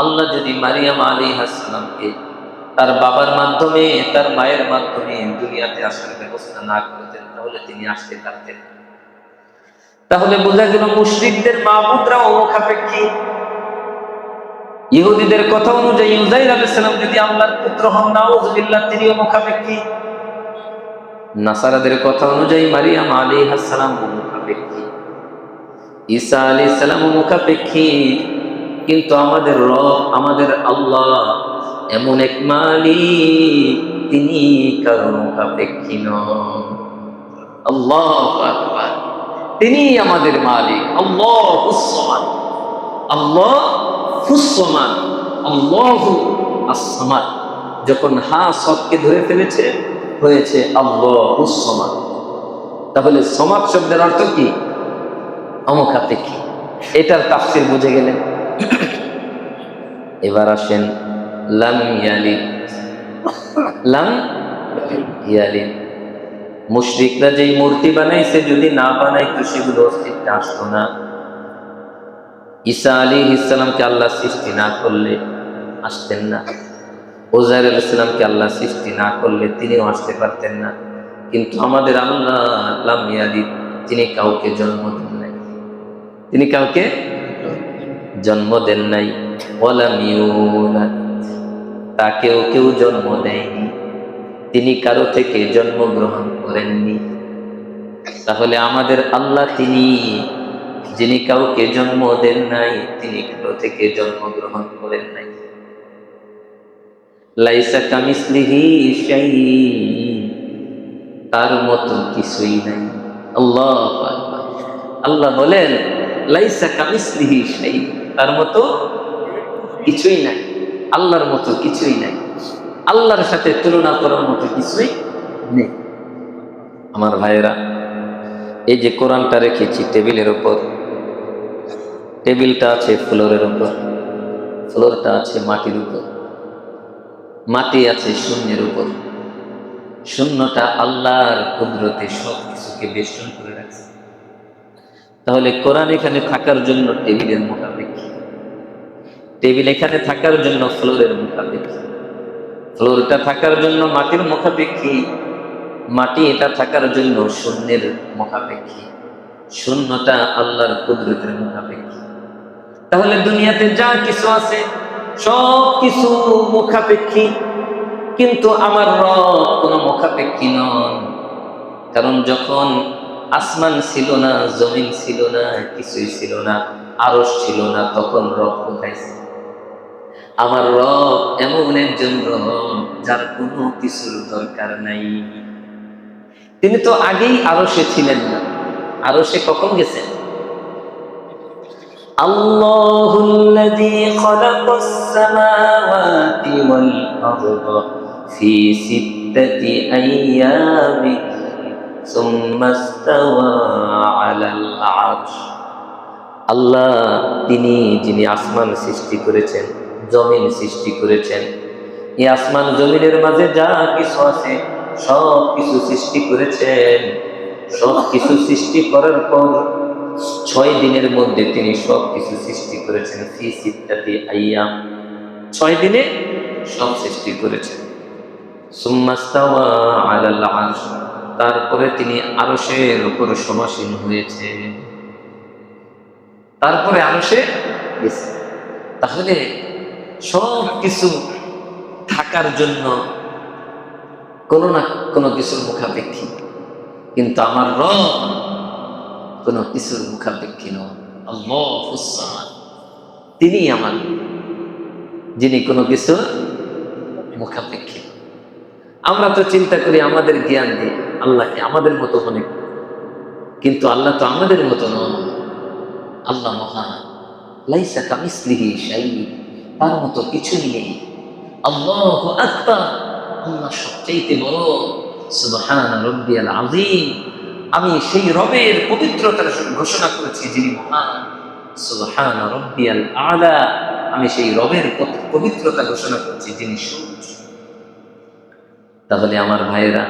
আল্লাহ যদি মারিয়াম আলাইহাস সালামকে তার বাবার মাধ্যমে, তার মায়ের মাধ্যমে দুনিয়াতে আসার ব্যবস্থা না করতেন, তাহলে তিনি আসতে পারতেন। তাহলে বোঝা গেল মুশরিকদের মাবুদরাও মুখাপেক্ষী। ইহুদিদের কথা অনুযায়ী উজাইর আলাইহিস সালাম যদি আল্লাহর পুত্র হন, নাউযুবিল্লাহ, তিনিও মুখাপেক্ষী। নাসারাদের কথা অনুযায়ী মারিয়াম আলাইহাস সালাম মুখাপেক্ষী, ঈসা আলাইহিস সালাম মুখাপেক্ষী। কিন্তু আমাদের রব, আমাদের আল্লাহ এমন এক মালিক, তিনি কারো মুখাপেক্ষী নন। আল্লাহু আকবার, তিনি আমাদের মালিক। আল্লাহুস সামাদ, আল্লাহুস সামাদ, আল্লাহু আস সামাদ। যখন হা সবকে ধরে ফেলেছে, হয়েছে আল্লাহুস সামাদ। তাহলে সমাদ শব্দের অর্থ কি? অমুখাপেক্ষী। এটার তাফসীর বুঝে গেলেন। এবার আসেন লাম ইয়ালিদ। লাম ইয়ালিদ, মুশরিকরা যেই মূর্তি বানাইছে যদি না বানাইতো সেগুলো অস্তিত্বে আসতো না। ঈসা আলাইহিস সালামকে আল্লাহ সৃষ্টি না করলে আসতেন না। উযাইর আলাইহিস সালামকে আল্লাহ সৃষ্টি না করলে তিনিও আসতে পারতেন না। কিন্তু আমাদের আল্লাহ লাম ইয়ালিদ, তিনি কাউকে জন্ম দেন নাই। তিনি কাউকে জন্ম দেন নাই। ওয়ালাম ইউলাদ, তাকেও কেউ জন্ম দেয়নি। তিনি কারো থেকে জন্মগ্রহণ করেননি। তাহলে আমাদের আল্লাহ তিনি, যিনি কাউকে জন্ম দেন নাই, তিনি কারো থেকে জন্মগ্রহণ করেন নাই। লাইসা কামিসলিহি শাই, তার মতো কিছুই নাই। আল্লাহু আকবার। আল্লাহ বলেন লাইসা কামিসলিহি শাই, তার মতো কিছুই নাই। আল্লাহর মতো কিছুই নাই, আল্লাহর সাথে তুলনা করার মতো কিছুই নেই। আমার ভাইয়েরা, এই যে কোরআনটা রেখেছি টেবিলের উপর, টেবিলটা আছে ফ্লোরের উপর, ফ্লোরটা আছে মাটির উপর, মাটি আছে শূন্যের উপর। শূন্যটা আল্লাহর কুদরতে সব কিছুকে বেষ্টন করে রাখছে। তাহলে কোরআন এখানে থাকার জন্য টেবিলের মুখাপেক্ষী, টেবিল এখানে থাকার জন্য ফ্লোরের মুখাপেক্ষী, ফ্লোরটা থাকার জন্য মাটির মুখাপেক্ষী, মাটি এটা থাকার জন্য শূন্যের মুখাপেক্ষী, শূন্যটা আল্লাহর কুদরতের মুখাপেক্ষী। তাহলে দুনিয়াতে যা কিছু আছে সব কিছু মুখাপেক্ষী, কিন্তু আমার রব কোনো মুখাপেক্ষী নন। কারণ যখন আসমান ছিল না, জমিন ছিল না, কিছুই ছিল না, আরশ ছিল না, তখন রব কোথায় ছিল? আমার রব এমন একজন রব যার কোনো কিছুর দরকার নাই। তিনি তো আগেই আরশে ছিলেন না। আরশে কখন গেছেন? আল্লাহুল্লাযী খালাকাস সামাওয়াতি ওয়াল আরদা ফি সিত্তাতি আইয়ামিন সুম্মা ইসতাওয়া আলাল আরশ। আল্লাহ তিনি যিনি আসমান সৃষ্টি করেছেন, জমিন সৃষ্টি করেছেন। এই আসমান জমিনের মাঝে যা কিছু আছে সব কিছু সৃষ্টি করেছেন। সব কিছু সৃষ্টি করার পর 6 দিনের মধ্যে তিনি সব কিছু সৃষ্টি করেছেন। ফি সিত্তাতি আইয়াম, 6 দিনে সব সৃষ্টি করেছেন। সুম্মা ইসতাওয়া আলাল আরশ, তারপরে তিনি আরশের উপর সমাসীন হয়েছে। তারপরে আরশে গেছে। তাহলে সব কিছু থাকার জন্য কোনো না কোনো কিছুর মুখাপেক্ষী, কিন্তু আমার রব কোনো কিছুর মুখাপেক্ষী নন। আল্লাহুস সামাদ, তিনি আমার, যিনি কোনো কিছুর মুখাপেক্ষী। আমরা তো চিন্তা করি আমাদের জ্ঞান দিয়ে আল্লাহকে আমাদের মতো মনে করি, কিন্তু আল্লাহ তো আমাদের মতো নন। আল্লাহ মহান, লাইসা কামিসলিহি শাই, তার মতো কিছুই নেই। আল্লাহু আকবার, আল্লাহ সবচেয়ে বড়। সুবহান রাব্বিয়াল আযীম, আমি সেই রবের পবিত্রতার ঘোষণা করেছি যিনি মহান। সুবহান রাব্বিয়াল আলা, আমি সেই রবের পবিত্রতা ঘোষণা করছি যিনি সুউচ্চ। তাহলে আমার ভাইয়েরা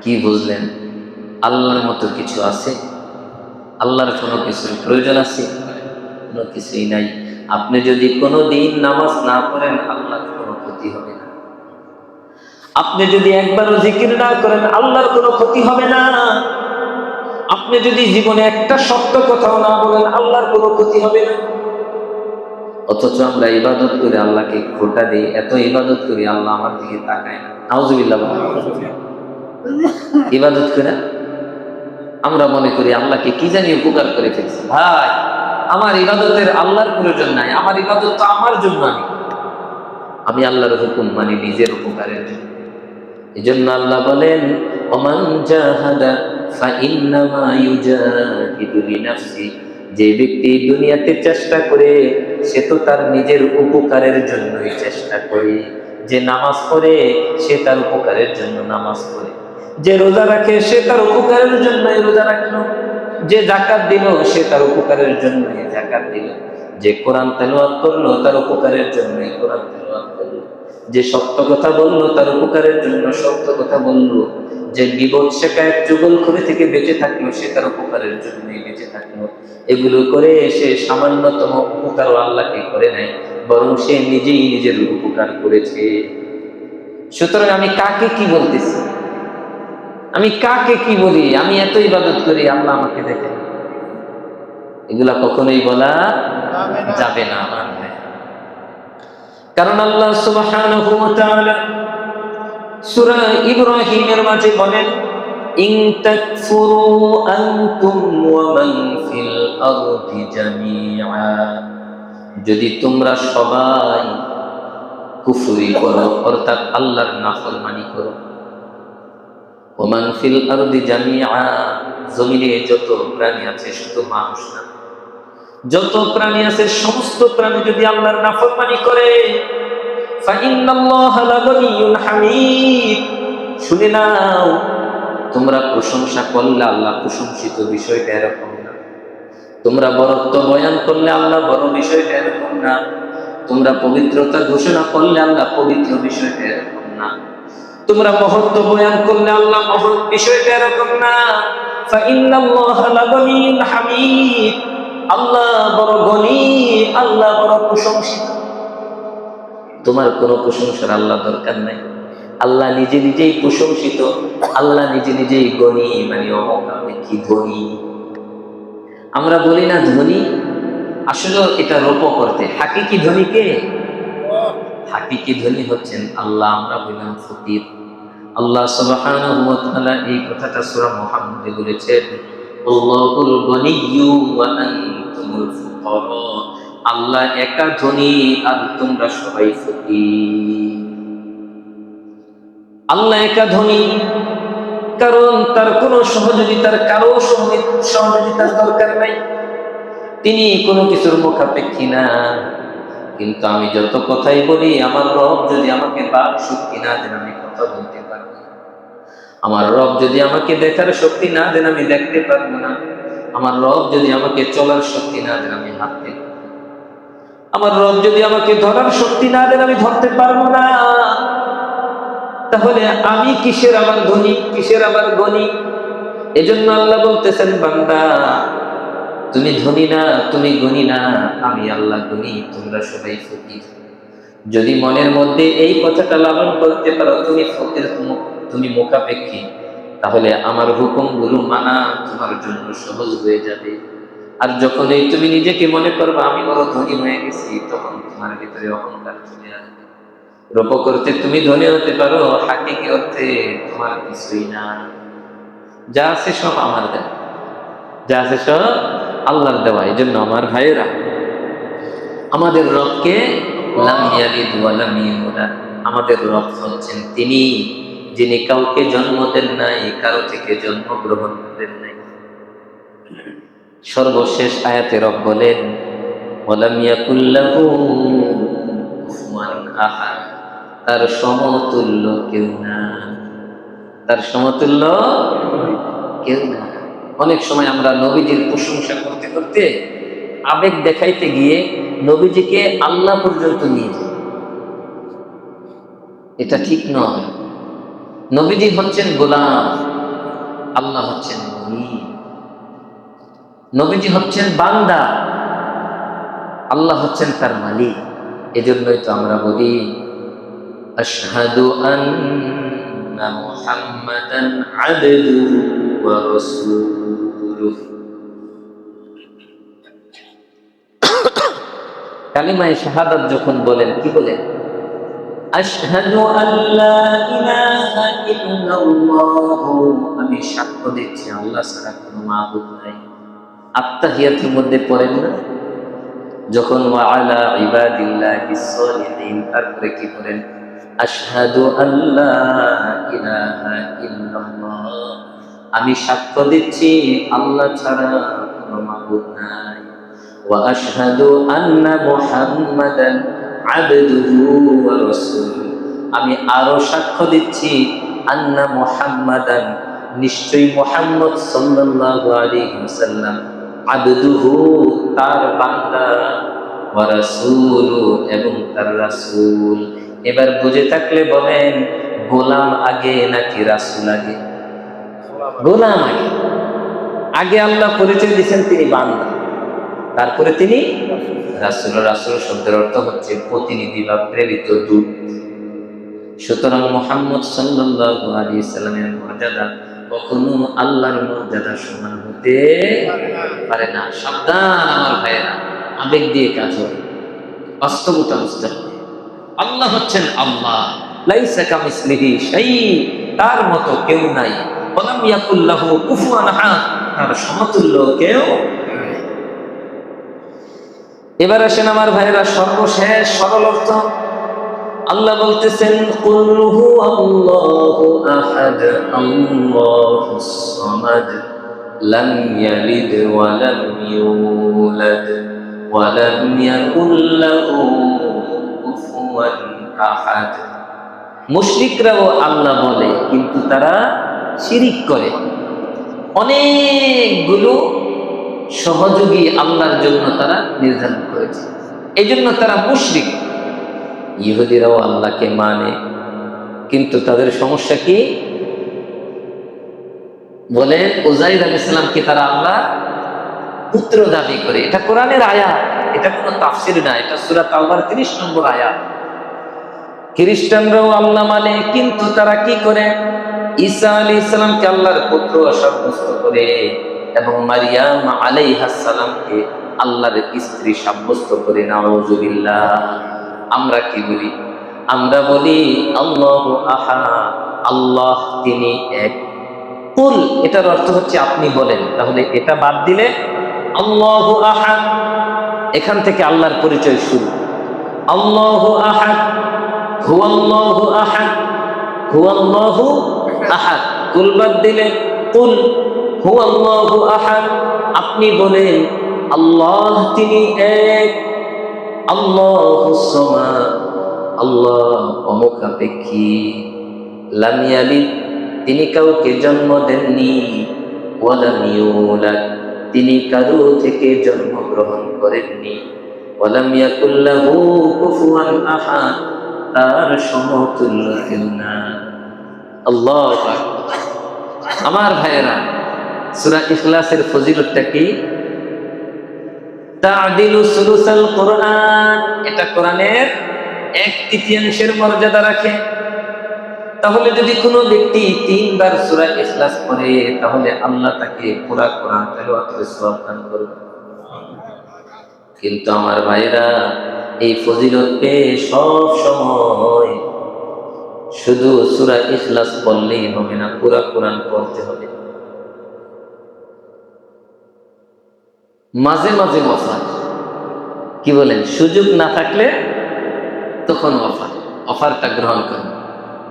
কি বুঝলেন? আল্লাহর মতো কিছু আছে? আল্লাহর কোনো কিছুর প্রয়োজন আছে? কোনো কিছুই নাই। আপনি যদি কোনো দিন নামাজ না পড়েন আল্লাহর কোনো ক্ষতি হবে না। আপনি যদি একবারও জিকির না করেন আল্লাহর কোনো ক্ষতি হবে না। আপনি যদি জীবনে একটা সত্য কথাও না বলেন আল্লাহর কোনো ক্ষতি হবে না। অথচ আমরা ইবাদত করে আল্লাহকে খোটা দিই, এত ইবাদত করি আল্লাহ আমার দিকে তাকায় না। নাউজুবিল্লাহ। ইবাদত করে আমরা মনে করি আল্লাহকে কি জানি উপকার করে ফেলছি। ভাই, আমার ইবাদতের আল্লাহর প্রয়োজন নাই। আমার ইবাদত তো আমার জন্য, আমি আল্লাহর হুকুম মানি নিজের উপকারের জন্য। এই জন্য আল্লাহ বলেন ওমান জাহাদা ফাইন্নামা ইউজাহিদু লিনাফসি, যে ব্যক্তি দুনিয়াতে চেষ্টা করে সে তো তার নিজের উপকারের জন্যই চেষ্টা করে। যে নামাজ পড়ে সে তার উপকারের জন্য নামাজ পড়ে, যে রোজা রাখে সে তার উপকারের জন্যই রোজা রাখলো, যে যাকাত দিল সে তার উপকারের জন্যই যাকাত দিল, যে কোরআন তেলাওয়াত করলো তার উপকারের জন্যই কোরআন তেলাওয়াত করলো, যে সত্য কথা বললো তার উপকারের জন্য সত্য কথা বললো, যে বিপদ শেখায়ত চুগলখড়ি থেকে বেঁচে থাকলো সে তার উপকারের জন্যই বেঁচে থাকলো। এগুলো করে সে সামান্যতম উপকারও আল্লাহকে করে নেয়, বরং সে নিজেই নিজের উপকার করেছে। সুতরাং আমি কাকে কি বলতেছি, আমি কাকে কি বলি, আমি এত ইবাদত করি আল্লাহ আমাকে দেখেন, এগুলা কখনোই বলা যাবে না আমার ভাই। কারণ আল্লাহ সুবহানাহু ওয়া তাআলা সূরা ইব্রাহিমের মাঝে বলেন, ইন তাকফুরু আনতুম ওয়া মান ফিল আরদি জামিআ, যদি তোমরা সবাই কুফরি করো অর্থাৎ আল্লাহর নাফরমানি করো, ওয়া মান ফিল আরদি জামিআ, জমিনে যত প্রাণী আছে শুধু মানুষ না, যত প্রাণী আছে সমস্ত প্রাণী যদি আল্লাহর নাফরমানি করে, ফাইন্নাল্লাহা লাগানিয়্যুন হামিদ, শুনে নাও তোমরা প্রশংসা করলে আল্লাহ প্রশংসিত, বিষয়টা এরকম না। তোমরা বরত্ব বয়ান করলে আল্লাহ বড়, বিষয়টা এরকম না। তোমরা পবিত্রতা ঘোষণা করলে আল্লাহ পবিত্র, বিষয়টা এরকম না। তোমরা মহত্ব বয়ান করলে আল্লাহ মহৎ, বিষয়টা এরকম না। ফাইন্নাল্লাহা লাগানিয়্যুন হামিদ, আল্লাহ বড় গনি, আল্লাহ বড় প্রশংসিত। তোমার কোনো প্রশংসার আল্লাহ দরকার নাই, আল্লাহ নিজে নিজেই প্রশংসিত, আল্লাহ নিজে নিজেই গনি, মানে অমুখাপেক্ষী ধনী। আমরা বলি না ধনী, আসলে এটা রূপ করতে। হাকিকি ধনী কে? হাকিকি ধনী হচ্ছেন আল্লাহ, আমরা বললাম ফকির। আল্লাহ সুবহানাহু ওয়া তাআলা এই কথাটা সূরা মুহাম্মদে বলেছেন, আল্লাহুল গনিয়্যু ওয়া আনতুমুল ফুকারা, আল্লাহ একা ধনী আর তোমরা সবাই ফকির। আল্লাহ একা ধনী, কারণ তার কোনো সহযোগিতার, কারো সহযোগিতার দরকার নাই, তিনি কোনো কিছুর মুখাপেক্ষী না। কিন্তু আমি যত কথাই বলি, আমার রব যদি আমাকে বাক শক্তি না দেন আমি কথা বলতে পারবো না, আমার রব যদি আমাকে দেখার শক্তি না দেন আমি দেখতে পারবো না, আমার রব যদি আমাকে চলার শক্তি না দেন আমি হাঁটতে পারবো না, আমার রব যদি আমাকে ধরার শক্তি না দেন আমি ধরতে পারবো না। তাহলে আমি কিসের আবার ধনী, কিসের আবার গনি? এজন্য আল্লাহ বলতেছেন, বান্দা তুমি ধনী না, তুমি গনি না, আমি আল্লাহ গনি, তোমরা সবাই ফকির। যদি মনের মধ্যে এই কথাটা লালন করতে পারো, তুমি ফকির, তুমি মুখাপেক্ষী, তাহলে আমার হুকুমগুলো মানা তোমার জন্য সহজ হয়ে যাবে। আর যখন এই তুমি নিজেকে মনে করবা আমি বড় ধনী হয়ে গেছি, তখন তোমার ভিতরে অহংকার চলে আসবে। রূপ করতে তুমি ধনী হতে পারো, হাকিকি অর্থে তোমার কিছুই না। যা আছে সব আমার দেওয়া, যা আছে সব আল্লাহর দেওয়া। এই জন্য আমার ভাইয়েরা, আমাদের রবকে লাম ইয়ালিদ ওয়া লাম ইউলাদ, আমাদের রব হচ্ছেন তিনি যিনি কাউকে জন্ম দেন নাই, কারো থেকে জন্মগ্রহণ করেন নাই। সর্বশেষ আয়াতে রব বলেন, ওয়ালাম ইয়াকুল লাহু কুফুয়ান আহাদ, তার সমতুল্য কেউ না, তার সমতুল্য কেউ না। অনেক সময় আমরা নবীজির প্রশংসা করতে করতে আবেগ দেখাইতে গিয়ে নবীজিকে আল্লাহ পর্যন্ত নিয়ে যাই, এটা ঠিক নয়। নবীজি হচ্ছেন গোলাম, আল্লাহ হচ্ছেন নবী। নবীজি হচ্ছেন বান্দা, আল্লাহ হচ্ছেন তার মালিক। এজন্যই তো আমরা বলি, আশহাদু আন্না মুহাম্মাদান আবদুহু ওয়া রাসূলুহু। কালিমায়ে শাহাদাত যখন বলেন, কি বলেন? আশহাদু আল্লা ইলাহা ইল্লাল্লাহ, আমি সাক্ষ্য দিচ্ছি আল্লাহ ছাড়া কোনো মাবুদ নাই। আত্তাহিয়াতের মধ্যে পড়েন না যখন, ওয়া আলা ইবাদিল্লাহিস সালিহিন, তারপরে কি করেন? আশহাদু আল্লা ইলাহা ইল্লাল্লাহ, আমি সাক্ষ্য দিচ্ছি আল্লাহ ছাড়া কোনো মাবুদ নাই। ওয়া আশহাদু আন্না মুহাম্মাদান আবদুহু ওয়া রাসূলুহু, আমি আরো সাক্ষ্য দিচ্ছি আন্না মুহাম্মাদান, নিশ্চয়ই মুহাম্মদ সাল্লাল্লাহু আলাইহি ওয়াসাল্লাম আবদুহু, তার বান্দা, ওয়া রাসূলু, এবং তার রাসূল। এবার বুঝে থাকলে বলেন, গোলাম আগে নাকি রাসূল আগে? গোলাম আগে। আগে আল্লাহ পরিচয় দিয়েছেন তিনি বান্দা, তারপরে তিনি রাসূল। রাসূল শব্দের অর্থ হচ্ছে প্রতিনিধি বা প্রেরিত দূত। সুতরাং মুহাম্মদ সাল্লাল্লাহু আলাইহি সাল্লামের মর্যাদা কখনো আল্লাহর মর্যাদার সমান হতে পারে না। সাবধান আমার ভাইয়েরা, আবেগ দিয়ে কাজ হবে, বাস্তবতা বুঝতে হবে। আল্লাহ হচ্ছেন আল্লাহ, লাইসা কামিসলিহি শাই, তার মতো কেউ নাই। ওয়ালাম ইয়াকুল লাহু কুফুয়ান আহাদ, তার সমতুল্য কেউ। এবার আসেন আমার ভাইয়েরা, সর্বশেষ সরল অর্থ। আল্লাহ বলতেছেন, কুল হুয়াল্লাহু আহাদ আল্লাহুস সামাদ লাম ইয়ালিদ ওয়া লাম ইউলাদ ওয়া লাম ইয়াকুল লাহু কুফুয়ান আহাদ। মুশরিকরাও আল্লাহ বলে, কিন্তু তারা শিরিক করে। অনেকগুলো সহযোগী আল্লাহর জন্য তারা নির্ধারণ করেছে, এই জন্য তারা মুশরিক। ইহুদিরাও আল্লাহকে মানে, কিন্তু তাদের সমস্যা কি? বলে উজাইর আলাইহিস সালামকে তারা আল্লাহ পুত্র দাবি করে। এটা কোরআনের আয়াত, এটা কোনো তাফসীর না, এটা সূরা তাওবার 30 নম্বর আয়াত। খ্রিস্টানরাও আল্লাহ মানে, কিন্তু তারা কি করে? ঈসা আলাইহিস সালামকে আল্লাহর পুত্র সাব্যস্ত করে এবং মারিয়াম আলাইহাস সালামকে আল্লাহর স্ত্রী সাব্যস্ত করে। নাউযুবিল্লাহ। আমরা কি বলি? আমরা বলি আল্লাহু আহাদ, আল্লাহ তিনি এক। কুল, এটার অর্থ হচ্ছে আপনি বলেন। তাহলে এটা বাদ দিলে আল্লাহু আহাদ, এখান থেকে আল্লাহর পরিচয় শুরু। আল্লাহু আহাদ, হুয়াল্লাহু আহাদ, হুয়াল্লাহু আহাদ। কুল বাদ দিলে কুল হুয়াল্লাহু আহাদ, আপনি বলেন আল্লাহ তিনি এক। আল্লাহুস সামাদ, আল্লাহ অমুখাপেক্ষী। লাম ইয়ালিদ, তিনি কাউকে জন্ম দেননি। ওয়া লাম ইউলাদ, তিনি কারো থেকে জন্মগ্রহণ করেননি। ওয়া লাম ইয়াকুল লাহু কুফুয়ান আহাদ, তার সমতুল্য কেউ না। আল্লাহু আকবার। আমার ভাইয়েরা, সূরা ইখলাসের ফজিলতটা কি? তা'দিলু সুলুসাল কোরআন, এটা কোরআনের 1/3 মর্যাদা রাখে। তাহলে যদি কোনো ব্যক্তি 3 বার সূরা ইখলাস পড়ে, তাহলে আল্লাহ তাকে পুরা কোরআন তেলাওয়াতের সওয়াব দান করবে। কিন্তু আমার ভাইরা, এই ফজিলত পেয়ে সব সময় শুধু সূরা ইখলাস পড়লেই হবে না, পুরা কোরআন পড়তে হবে। মাঝে মাঝে অফার, কি বলেন? সুযোগ না থাকলে তখন অফারটা গ্রহণ করুন।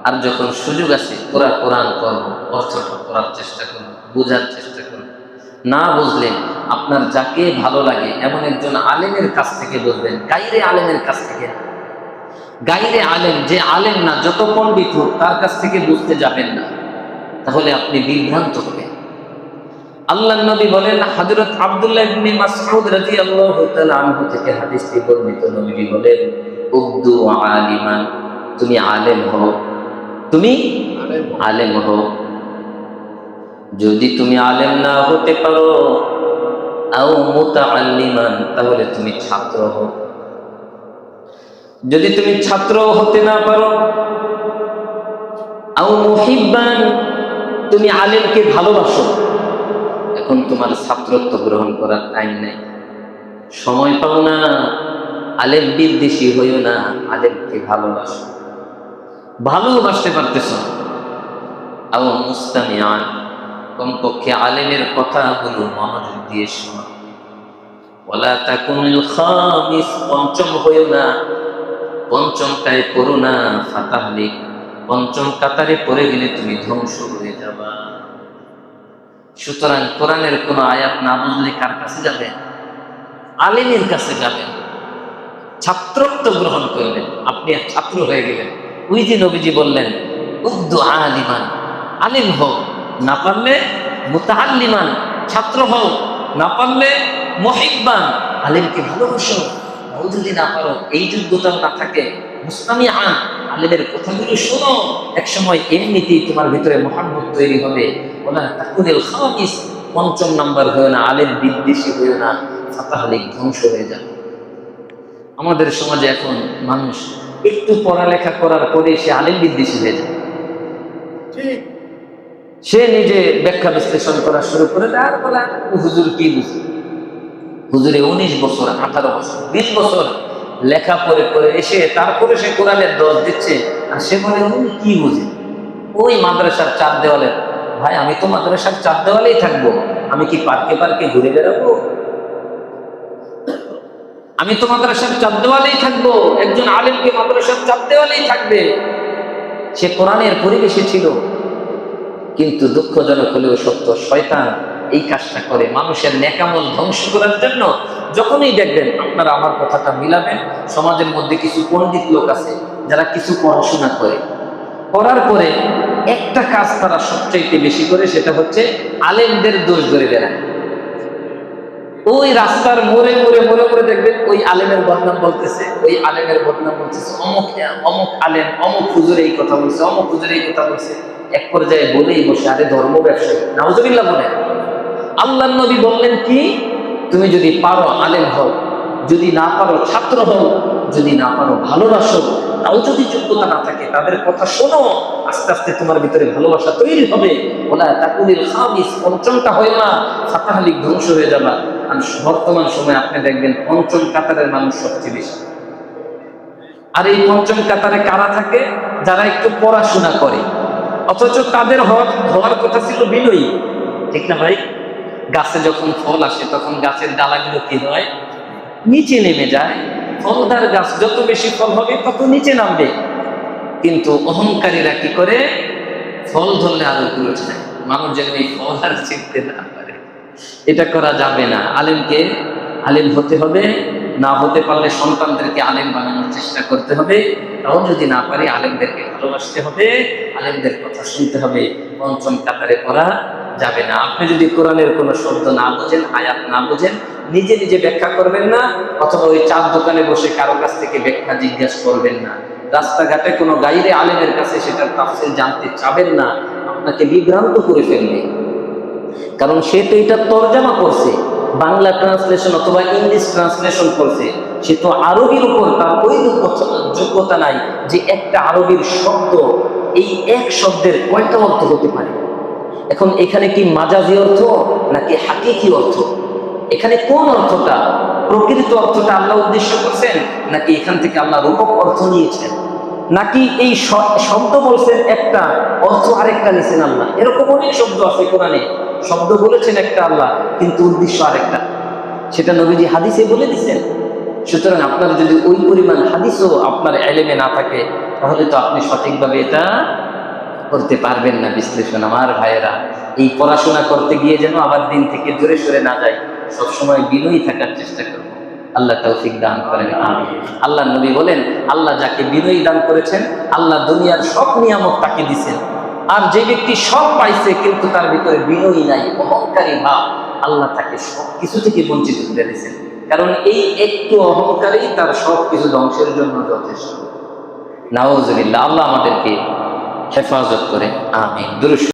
আর যখন সুযোগ আছে, পুরা কোরআন পড়ব, অর্থটা পড়ার চেষ্টা করুন, বোঝার চেষ্টা করুন। না বুঝলে আপনার যাকে ভালো লাগে এমন একজন আলেমের কাছ থেকে বুঝবেন, গাইরে আলেমের কাছ থেকে। গাইরে আলেম, যে আলেম না, যত পণ্ডিত হোক, তার কাছ থেকে বুঝতে যাবেন না, তাহলে আপনি বিভ্রান্ত হবেন। আল্লাহর নবী বলেন, হযরত আব্দুল্লাহ ইবনে মাসউদ রাদিয়াল্লাহু তাআলা আনহু থেকে হাদিসটি বর্ণিত, নবী বলেন, উবদু আলিমান, তুমি আলেম হও, তুমি আলেম হও। যদি তুমি আলেম না হতে পারো, আও মুতাআল্লিমান, তাহলে তুমি ছাত্র হও। যদি তুমি ছাত্র হতে না পারো, আও মুহিব্বান, তুমি আলেমকে ভালোবাসো। এখন তোমার ছাত্রত্ব গ্রহণ করার টাইম নাই, সময় পাও না, আলেম বিদ্বেষী হইও না, আলেমকে ভালোবাসো। ভালোবাসতে পারতেছ, আও মুস্তামিআন, কমপক্ষে আলেমের কথাগুলো মনোযোগ দিয়ে শোনো। ওয়ালা তাকুনুল খামিস, পঞ্চম হইও না, পঞ্চমটায় পড়ো না, ফাতাহলিক, পঞ্চম কাতারে পড়ে গেলে তুমি ধ্বংস হয়ে যাবা। সুতরাং কোরআনের কোন আয়াত না বুঝলে কার কাছে যাবেন? আলেমের কাছে যাবেন, ছাত্রত্ব গ্রহণ করবেন। আপনি ছাত্র হয়ে গেলেন, ওই যে নবীজি বললেন উদ্দু আলিমান, আলিম হও, না পারলে মুতাআল্লিমান, ছাত্র হও, না পারলে মুহিব্বান, আলিমকে ভালোবাসো। যদি না পারো, এই যোগ্যতা না থাকে, মুসলামি আন, আলিমের কথাগুলো শোনো, একসময় এমনিতেই তোমার ভিতরে মহাব্বত তৈরি হবে। ওলা তাকুনিল খামিস, পঞ্চম নাম্বার হয়েও না, আলিম বিদ্বেষী হয়েও না, ফাতাহলিক ধ্বংস হয়ে যাবে। আমাদের সমাজে এখন মানুষ একটু পড়ালেখা করার পরে সে আলিম বিদ্বেষী হয়ে যায়। সে নিজে ব্যাখ্যা বিশ্লেষণ করা শুরু করে দেয়, আর বলে হুজুর কি বুঝে, হুজুরে 19 বছর 18 বছর 20 বছর লেখা পড়ে করে এসে তারপরে সে কোরআনের দোষ দিচ্ছে, আর সে বলে উনি কি বুঝে, ওই মাদ্রাসার চার দেওয়ালে। ভাই, আমি তো মাদ্রাসার চার দেওয়ালেই থাকবো, আমি কি পার্কে পার্কে ঘুরে বেড়াবো? আমি তো মাদ্রাসার চার দেওয়ালেই থাকবো। একজন আলেমকে মাদ্রাসার চার দেওয়ালেই থাকবে। সে কোরআনের পরিবেশে ছিল, কিন্তু দুঃখজনক হলেও সত্য, শয়তান এই কাজটা করে মানুষের নেকামল ধ্বংস করার জন্য। যখনই দেখবেন আপনারা আমার কথাটা মিলাবেন, সমাজের মধ্যে কিছু পণ্ডিত লোক আছে যারা কিছু পড়াশোনা করে, করার পরে একটা কাজ তারা সবচাইতে বেশি করে, সেটা হচ্ছে আলেমদের দোষ ধরে বেড়ায়। ওই রাস্তার মোড়ে মোড়ে মোড়ে মোড়ে দেখবেন ওই আলেমের বদনাম বলতেছে, ওই আলেমের বদনাম বলতেছে, অমুক অমুক আলেম, অমুক হুজুর এই কথা বলছে, অমুক হুজুর এই কথা বলছে। এক পর্যায়ে বলেই বসে, আরে ধর্ম ব্যবসায়ী, নাউজুবিল্লাহ বলে। আল্লাহর নবী বললেন কি, তুমি যদি পারো আলেম হও, যদি না পারো ছাত্র হও, যদি না পারো ভালোবাসো। তাও যদি যোগ্যতা না থাকে, তাদের কথা শোনো, আস্তে আস্তে তোমার ভিতরে ভালোবাসা তৈরি হবে। ওলা তাকুনিল খামিস, পঞ্চমটা হয় না, ফাতাহলিক ধ্বংস হয়ে যাবা। আর বর্তমান সময়ে আপনি দেখবেন পঞ্চম কাতারের মানুষ সবচেয়ে বেশি। আর এই পঞ্চম কাতারে কারা থাকে? যারা একটু পড়াশোনা করে, অথচ তাদের হওয়ার কথা ছিল বিনয়ী। ঠিক না ভাই? গাছে যখন ফল আসে তখন গাছের ডালাগুলো কি হয়? নিচে নেমে যায়। ফলদার গাছ যত বেশি ফল হবে তত নিচে নামবে। কিন্তু অহংকারীরা কি করে? ফল ধরলে আরো উপরে উঠে যায়, মানুষ যেন এই ফল আর চিনতে না পারে। এটা করা যাবে না। আলেমকে আলেম হতে হবে, না হতে পারলে সন্তানদেরকে আলেম বানানোর চেষ্টা করতে হবে। তাও যদি না পারি, আলেমদেরকে ভালোবাসতে হবে, আলেমদের কথা শুনতে হবে। পঞ্চম কাতারে পড়া যাবে না। আপনি যদি কোরআনের কোনো শব্দ না বোঝেন, আয়াত না বোঝেন, নিজে নিজে ব্যাখ্যা করবেন না, অথবা ওই চার দোকানে বসে কারো কাছ থেকে ব্যাখ্যা জিজ্ঞাসা করবেন না। রাস্তাঘাটে কোনো গাইরে আলেমের কাছে সেটার তাফসীর জানতে চাবেন না, আপনাকে বিভ্রান্ত করে ফেলবে। কারণ সে তো এটা তরজমা করছে, বাংলা ট্রান্সলেশন অথবা ইংলিশ ট্রান্সলেশন করছে। সে তো আরবির উপর তার ওই যোগ্যতা নাই যে একটা আরবির শব্দ, এই এক শব্দের কয়টা অর্থ হতে পারে। এখন এখানে কি মাজাজি অর্থ নাকি হাকিকি অর্থ? এখানে কোন অর্থটা, প্রকৃত অর্থটা আল্লাহ উদ্দেশ্য করছেন, নাকি এখান থেকে আল্লাহ রূপক অর্থ নিয়েছেন, নাকি এই শব্দ বলছেন একটা, অর্থ আরেকটা নিয়েছেন আল্লাহ? এরকম অনেক শব্দ আছে কোরআনে, শব্দ বলেছেন একটা আল্লাহ, কিন্তু উদ্দেশ্য আরেকটা। সেটা নবীজি হাদিসে বলে দিচ্ছেন। সুতরাং আপনার যদি ওই পরিমাণ হাদিসও আপনার এলেমে না থাকে, তাহলে তো আপনি সঠিকভাবে এটা করতে পারবেন না বিশ্লেষণ। আমার ভাইয়েরা, এই পড়াশোনা করতে গিয়ে যেন আবার দিন থেকে জোরে সরে না যায়, সবসময় বিনয়ী থাকার চেষ্টা করব। আল্লাহ তৌফিক দান করেন, আমিন। আল্লাহ নবী বলেন, আল্লাহ যাকে বিনয়ী দান করেছেন, আল্লাহ দুনিয়ার সব নিয়ামত তাকে দিছেন। আর যে ব্যক্তি সব পাইছে কিন্তু তার ভিতরে বিনয়ী নাই, অহংকারী ভাব, আল্লাহ তাকে সব কিছু থেকে বঞ্চিত করে দিয়েছেন। কারণ এই একটু অহংকারী তার সব কিছু ধ্বংসের জন্য যথেষ্ট। নাউজুবিল্লাহ। আল্লাহ আমাদেরকে হেফাজত করে, আমিন। দুরূদ।